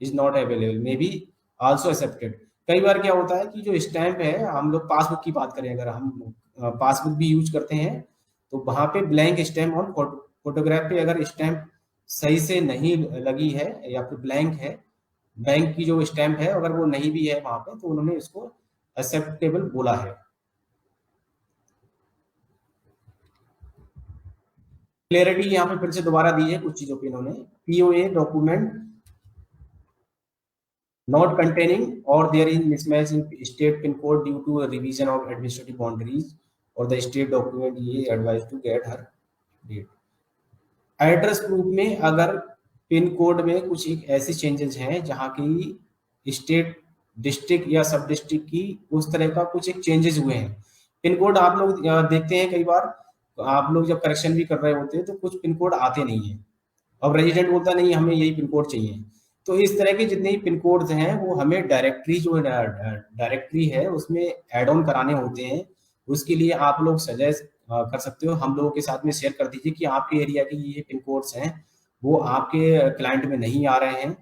is not available, may be also accepted. कई बार क्या होता है कि जो स्टैम्प है, हम लोग पासबुक की बात करें, अगर हम पासबुक भी यूज करते हैं तो वहां पे ब्लैंक स्टैम्प ऑन फोटोग्राफ पे अगर स्टैम्प सही से नहीं लगी है या फिर ब्लैंक है, बैंक की जो स्टैम्प है अगर वो नहीं भी है वहां पे, तो उन्होंने इसको एक्सेप्टेबल बोला है। क्लियरिटी यहाँ पे फिर से दोबारा दी है कुछ चीजों पे इन्होंने, POA document not containing or there is mismatch in state pin code due to a revision of administrative boundaries और द स्टेट डॉक्यूमेंट ये advise to get her date. Address proof में अगर पिन कोड में कुछ एक ऐसे changes हैं जहाँ की स्टेट, डिस्ट्रिक्ट या सब डिस्ट्रिक्ट की उस तरह का कुछ एक चेंजेस हुए हैं। पिन कोड आप लोग देखते हैं कई बार आप लोग जब करेक्शन भी कर रहे होते हैं तो कुछ पिन कोड आते नहीं है, अब रेजिडेंट बोलता नहीं हमें यही पिन कोड चाहिए। तो इस तरह के जितने भी पिन कोड्स हैं वो हमें डायरेक्टरी जो डायरेक्टरी है उसमें ऐड ऑन कराने होते हैं। उसके लिए आप लोग सजेस्ट कर सकते हो, हम लोगों के साथ में शेयर कर दीजिए कि आपके एरिया के ये पिन कोड्स हैं वो आपके क्लाइंट में नहीं आ रहे हैं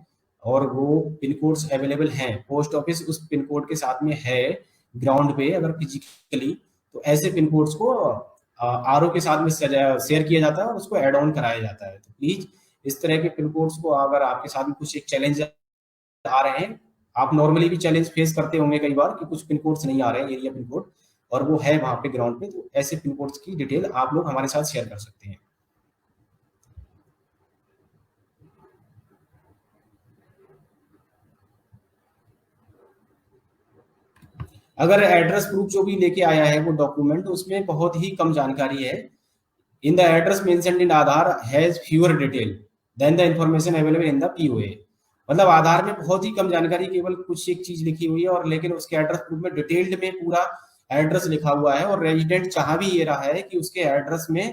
और वो पिन कोड्स अवेलेबल हैं, पोस्ट ऑफिस उस पिन कोड के साथ में है ग्राउंड पे अगर फिजिकली, तो ऐसे पिन कोड्स को आरओ के साथ में शेयर किया जाता है और उसको ऐड ऑन कराया जाता है। तो प्लीज इस तरह के पिन कोड्स को अगर आपके साथ में कुछ एक चैलेंज आ रहे हैं, आप नॉर्मली भी चैलेंज फेस करते होंगे कई बार कि कुछ पिन कोड्स नहीं आ रहे हैं एरिया पिन कोड और वो है वहां पे ग्राउंड पे, तो ऐसे पिन कोड्स की डिटेल आप लोग हमारे साथ शेयर कर सकते हैं। अगर एड्रेस प्रूफ जो भी लेके आया है वो डॉक्यूमेंट उसमें बहुत ही कम जानकारी है, in the address mentioned in Aadhaar has fewer detail than the information available in the POA. मतलब आधार में बहुत ही कम जानकारी, केवल कुछ एक चीज लिखी हुई है और लेकिन उसके एड्रेस प्रूफ में डिटेल्ड में पूरा एड्रेस लिखा हुआ है और रेजिडेंट चाह भी ये रहा है कि उसके एड्रेस में,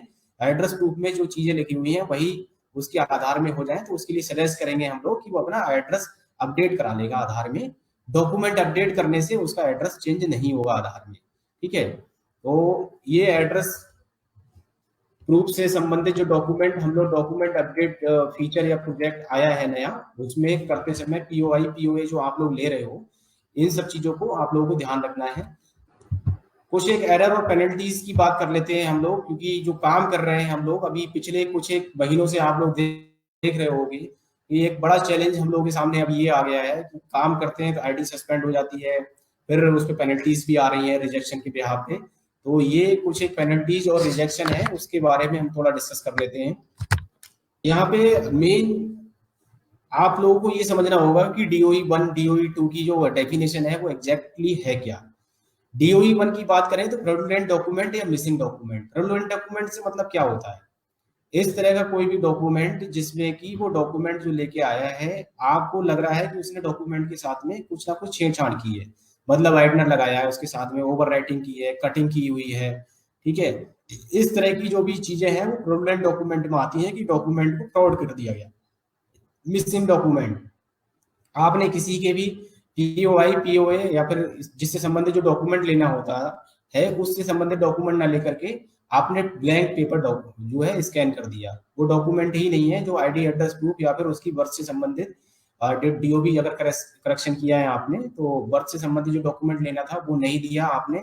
एड्रेस प्रूफ में जो चीजें लिखी हुई हैं वही उसके आधार में हो जाए। तो उसके लिए सजेस्ट करेंगे हम लोग कि वो अपना एड्रेस अपडेट करा लेगा आधार में। डॉक्यूमेंट अपडेट करने से उसका एड्रेस चेंज नहीं होगा आधार में, ठीक है। तो ये एड्रेस प्रूफ से संबंधित जो डॉक्यूमेंट हम लोग डॉक्यूमेंट अपडेट फीचर या प्रोजेक्ट आया है नया, उसमें करते समय पीओआई पीओए जो आप लोग ले रहे हो इन सब चीजों को आप लोगों को ध्यान रखना है। कुछ एक एरर और पेनल्टीज की बात कर लेते हैं हम लोग, क्योंकि जो काम कर रहे हैं हम लोग अभी पिछले कुछ एक महीनों से आप लोग देख रहे होंगे कि एक बड़ा चैलेंज हम लोगों के सामने अब ये आ गया है कि काम करते हैं तो आईडी सस्पेंड हो जाती है, फिर उस पर पेनल्टीज भी आ रही है रिजेक्शन के बिहाफ पे। तो ये कुछ एक पेनल्टीज और रिजेक्शन है उसके बारे में हम थोड़ा डिस्कस कर लेते हैं। यहाँ पे मेन आप लोगों को ये समझना होगा कि DOE 1 DOE 2 की जो डेफिनेशन है वो एग्जैक्टली है क्या। DOE 1 की बात करें तो फ्रॉडुलेंट डॉक्यूमेंट या मिसिंग डॉक्यूमेंट। फ्रॉडुलेंट डॉक्यूमेंट से मतलब क्या होता है, इस तरह का कोई भी डॉक्यूमेंट जिसमें कि वो डॉक्यूमेंट जो लेके आया है आपको लग रहा है कि उसने डॉक्यूमेंट के साथ में कुछ ना कुछ छेड़छाड़ की है, मतलब वाइटनर लगाया है उसके साथ में, ओवर राइटिंग की है, कटिंग की हुई है, ठीक है। इस तरह की जो भी चीजें हैं वो फ्रॉडुलेंट डॉक्यूमेंट में आती हैं कि डॉक्यूमेंट को फ्रॉड कर दिया गया। मिसिंग डॉक्यूमेंट, आपने किसी के भी पीओआई पीओए या फिर जिससे संबंधित जो डॉक्यूमेंट लेना होता है उससे संबंधित डॉक्यूमेंट ना लेकर के आपने ब्लैंक पेपर जो है स्कैन कर दिया, वो डॉक्यूमेंट ही नहीं है जो आईडी एड्रेस प्रूफ या फिर उसकी बर्थ से संबंधित डीओबी अगर करेक्शन किया है आपने तो बर्थ से संबंधित जो डॉक्यूमेंट लेना था वो नहीं दिया आपने।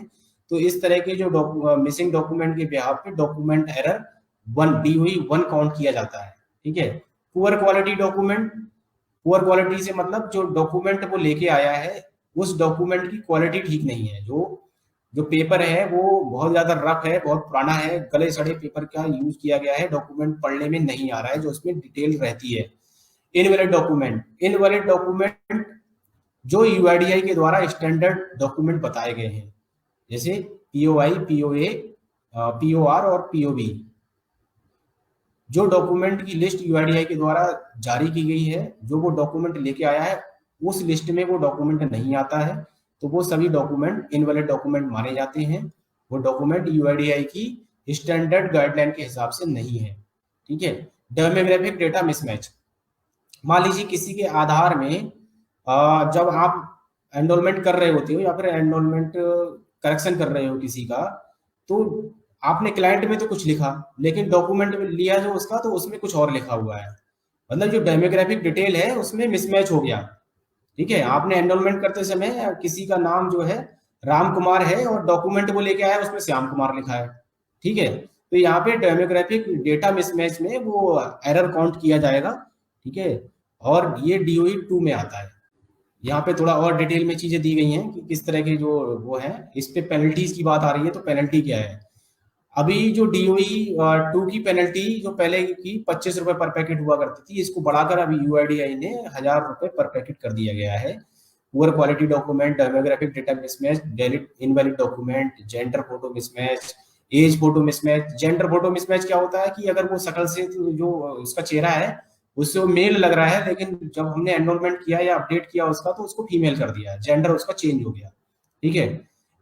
तो इस तरह के जो मिसिंग डॉक्यूमेंट के बिहाफ पे डॉक्यूमेंट एरर 1 DOE 1 काउंट किया जाता है, ठीक है। Poor quality document, poor quality से मतलब जो डॉक्यूमेंट वो लेके आया है उस डॉक्यूमेंट की क्वालिटी ठीक नहीं है, जो पेपर है वो बहुत ज्यादा रफ है, बहुत पुराना है, गले सड़े पेपर का यूज किया गया है, डॉक्यूमेंट पढ़ने में नहीं आ रहा है जो उसमें डिटेल रहती है। इनवैलिड डॉक्यूमेंट, इनवैलिड डॉक्यूमेंट जो यूआईडीआई के द्वारा स्टैंडर्ड डॉक्यूमेंट बताए गए हैं जैसे पीओआई पीओए पीओआर और पीओबी, जो डॉक्यूमेंट की लिस्ट यूआईडीआई के द्वारा जारी की गई है, जो वो डॉक्यूमेंट लेके आया है उस लिस्ट में वो डॉक्यूमेंट नहीं आता है तो वो सभी डॉक्यूमेंट इनवैलिड डॉक्यूमेंट माने जाते हैं। वो डॉक्यूमेंट यूआईडीआई की स्टैंडर्ड गाइडलाइन के हिसाब से नहीं है, ठीक है। डेमोग्राफिक डेटा मिसमैच, मान लीजिए किसी के आधार में जब आप एनरोलमेंट कर रहे होते हो या फिर एनरोलमेंट करेक्शन कर रहे हो किसी का, तो आपने क्लाइंट में तो कुछ लिखा लेकिन डॉक्यूमेंट में लिया जो उसका तो उसमें कुछ और लिखा हुआ है, मतलब जो डेमोग्राफिक डिटेल है उसमें मिसमैच हो गया, ठीक है। आपने एनरोलमेंट करते समय किसी का नाम जो है राम कुमार है और डॉक्यूमेंट वो लेके आया उसमें श्याम कुमार लिखा है, ठीक है। तो यहाँ पे डेमोग्राफिक डेटा मिसमैच में वो एरर काउंट किया जाएगा, ठीक है। और ये DOE 2 में आता है। यहाँ पे थोड़ा और डिटेल में चीजें दी गई हैं कि किस तरह के जो वो है, इस पे पेनल्टीज की बात आ रही है तो पेनल्टी क्या है। अभी जो DOE 2 की पेनल्टी जो पहले की 25 रुपए पर पैकेट हुआ करती थी, इसको बढ़ाकर अभी यूआईडीआई ने 1000 रुपए पर पैकेट कर दिया गया है। Poor quality document, demographic data mismatch, delete invalid document, gender photo mismatch, age photo mismatch, gender photo mismatch क्या होता है कि अगर वो शक्ल से तो जो उसका चेहरा है उससे वो मेल लग रहा है, लेकिन जब हमने एनरोलमेंट किया या अपडेट किया उसका तो उसको फीमेल कर दिया, जेंडर उसका चेंज हो गया। ठीक है।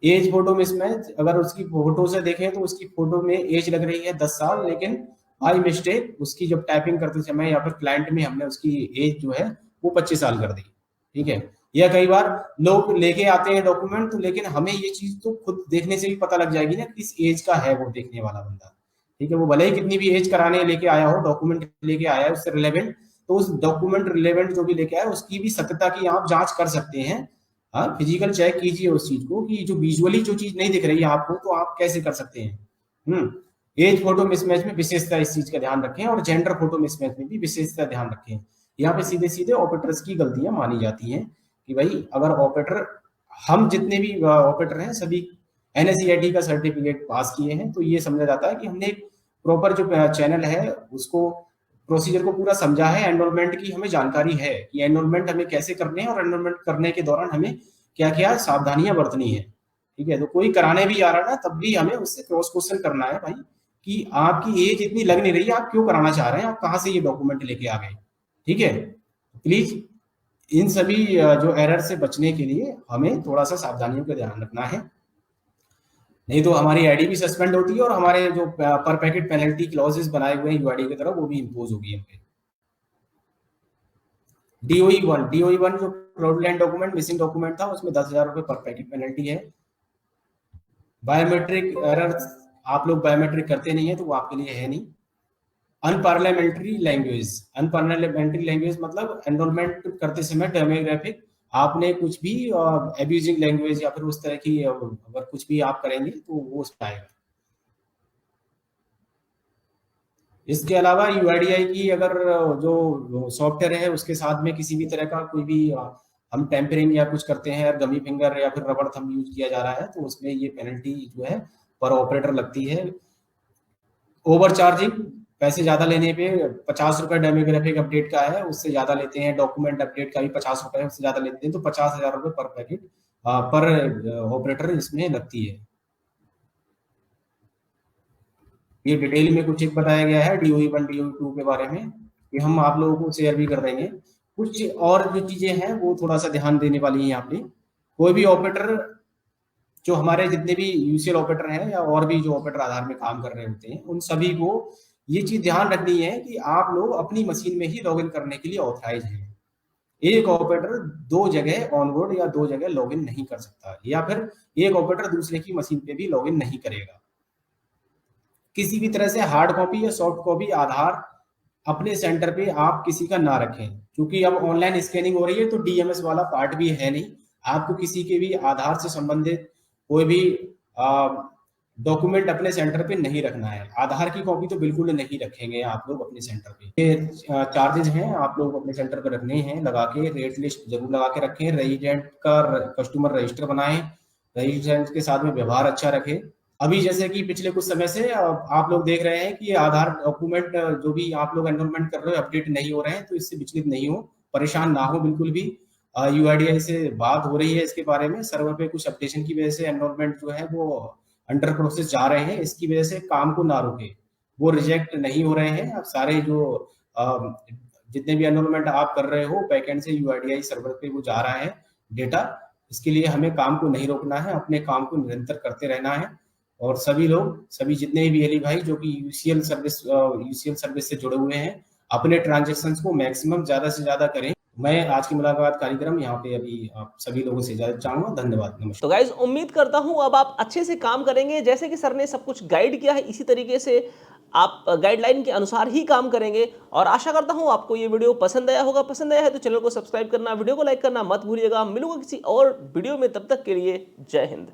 एज फोटो मिसमैच, अगर उसकी फोटो से देखें तो उसकी फोटो में एज लग रही है 10 साल, लेकिन बाई मिस्टेक उसकी जब टाइपिंग करते समय या फिर क्लाइंट में हमने उसकी एज जो है वो 25 साल कर दी। ठीक है। या कई बार लोग लेके आते हैं डॉक्यूमेंट, तो लेकिन हमें ये चीज तो खुद देखने से भी पता लग जाएगी ना किस एज का है वो देखने वाला बंदा। ठीक है। वो भले ही कितनी भी एज कराने लेके आया हो, डॉक्यूमेंट लेके आया है उससे रिलेवेंट, तो उस डॉक्यूमेंट रिलेवेंट जो भी लेके आया उसकी भी सत्यता की आप जांच कर सकते हैं। हाँ, फिजिकल चेक कीजिए उस चीज को कि जो विजुअली जो चीज नहीं दिख रही है आपको तो आप कैसे कर सकते हैं। एज फोटो मिसमैच में विशेषता इस चीज का ध्यान रखें, और जेंडर फोटो मिसमैच में भी विशेषता ध्यान रखें। यहाँ पे सीधे सीधे ऑपरेटर्स की गलतियां मानी जाती हैं कि भाई अगर ऑपरेटर, हम जितने भी ऑपरेटर हैं सभी एनएसईआईटी का सर्टिफिकेट पास किए हैं, तो ये समझा जाता है कि हमने एक प्रॉपर जो चैनल है उसको, प्रोसीजर को पूरा समझा है। एनरोलमेंट की हमें जानकारी है कि एनरोलमेंट हमें कैसे करने हैं और एनरोलमेंट करने के दौरान हमें क्या क्या सावधानियां बरतनी है। ठीक है। तो कोई कराने भी आ रहा है ना, तब भी हमें उससे क्रॉस क्वेश्चन करना है भाई कि आपकी एज इतनी लग नहीं रही है, आप क्यों कराना चाह रहे हैं, आप कहाँ से ये डॉक्यूमेंट लेके आ गए। ठीक है। प्लीज इन सभी जो एरर से बचने के लिए हमें थोड़ा सा सावधानियों का ध्यान रखना है, नहीं तो हमारी आईडी भी सस्पेंड होती है और हमारे जो पर पैकेट पेनल्टी क्लॉजेस बनाए हुए हैं यूआईडी की तरफ वो भी इम्पोज होगी हम पे। डीओई वन जो फ्रॉडुलेंट डॉक्यूमेंट, मिसिंग डॉक्यूमेंट था, उसमें 10,000 रुपए पर पैकेट पेनल्टी है। बायोमेट्रिक एरर, आप लोग बायोमेट्रिक करते नहीं है तो वो आपके लिए है नहीं। अनपार्लियामेंट्री लैंग्वेज, अनपार्लियामेंट्री लैंग्वेज मतलब एनरोलमेंट करते समय डेमोग्राफिक आपने कुछ भी एब्यूजिंग लैंग्वेज या फिर उस तरह की अगर कुछ भी आप करेंगे तो वो उस पर आएगा। इसके अलावा यूआईडीआई की अगर जो सॉफ्टवेयर है उसके साथ में किसी भी तरह का कोई भी हम टेम्परिंग या कुछ करते हैं, गमी फिंगर या फिर रबड़ थंब यूज किया जा रहा है, तो उसमें ये पेनल्टी जो है पर ऑपरेटर लगती है। ओवर चार्जिंग, पैसे ज्यादा लेने पे 50 रुपए डेमोग्राफिक अपडेट का है, उससे ज्यादा लेते हैं। डॉक्यूमेंट अपडेट का भी 50 रुपए है, उससे ज्यादा लेते हैं, तो 50,000 रुपए पर पैकेट पर ऑपरेटर इसमें लगती है। ये डिटेल में कुछ एक बताया गया है DOE 1 DOE 2 के बारे में, कि हम आप लोगों को शेयर भी कर देंगे। कुछ और जो चीजें हैं वो थोड़ा सा ध्यान देने वाली है यहाँ पे। कोई भी ऑपरेटर, जो हमारे जितने भी यूसीएल ऑपरेटर हैं या और भी जो ऑपरेटर आधार में काम कर रहे होते हैं, उन सभी को ये चीज ध्यान रखनी है कि आप लोग अपनी मशीन में ही लॉगिन करने के लिए ऑथराइज हैं। एक ऑपरेटर दो जगह ऑनबोर्ड या दो जगह लॉगिन नहीं कर सकता, या फिर एक ऑपरेटर दूसरे की मशीन पे भी लॉगिन नहीं करेगा। किसी भी तरह से हार्ड कॉपी या सॉफ्ट कॉपी आधार अपने सेंटर पे आप किसी का ना रखें, क्योंकि अब ऑनलाइन स्कैनिंग हो रही है तो डीएमएस वाला पार्ट भी है नहीं। आपको किसी के भी आधार से संबंधित कोई भी डॉक्यूमेंट अपने सेंटर पे नहीं रखना है। आधार की कॉपी तो बिल्कुल नहीं रखेंगे आप लोग अपने सेंटर पे। ये चार्जेस हैं आप लोग अपने सेंटर पे रखने हैं, लगा के रेट लिस्ट जरूर लगा के रखें। रेजिडेंट का कस्टमर रजिस्टर बनाएं, रेजिडेंट के साथ में व्यवहार अच्छा रखें। अभी जैसे कि पिछले कुछ समय से आप लोग देख रहे हैं कि आधार डॉक्यूमेंट जो भी आप लोग एनरोलमेंट कर रहे हो अपडेट नहीं हो रहे हैं, तो इससे विचलित नहीं हो, परेशान ना हो बिल्कुल भी। यूआईडीआई से बात हो रही है इसके बारे में, सर्वर पे कुछ अपडेशन की वजह से एनरोलमेंट जो है वो अंडर प्रोसेस जा रहे हैं, इसकी वजह से काम को ना रोके, वो रिजेक्ट नहीं हो रहे हैं। अब सारे जो जितने भी एनरोलमेंट आप कर रहे हो बैकएंड से यूआईडीआई सर्वर पे वो जा रहा है डेटा। इसके लिए हमें काम को नहीं रोकना है, अपने काम को निरंतर करते रहना है। और सभी लोग, सभी जितने भी एली भाई जो कि यूसीएल सर्विस से जुड़े हुए हैं, अपने ट्रांजेक्शन को मैक्सिमम ज्यादा से ज्यादा करें। मैं आज की मुलाकात कार्यक्रम यहाँ पे अभी आप सभी लोगों से इजाजत चाहूंगा। धन्यवाद, नमस्कार। तो गाइज उम्मीद करता हूं अब आप अच्छे से काम करेंगे, जैसे कि सर ने सब कुछ गाइड किया है इसी तरीके से आप गाइडलाइन के अनुसार ही काम करेंगे। और आशा करता हूं आपको ये वीडियो पसंद आया होगा। पसंद आया है तो चैनल को सब्सक्राइब करना, वीडियो को लाइक करना मत भूलिएगा। मिलूंगा किसी और वीडियो में, तब तक के लिए जय हिंद।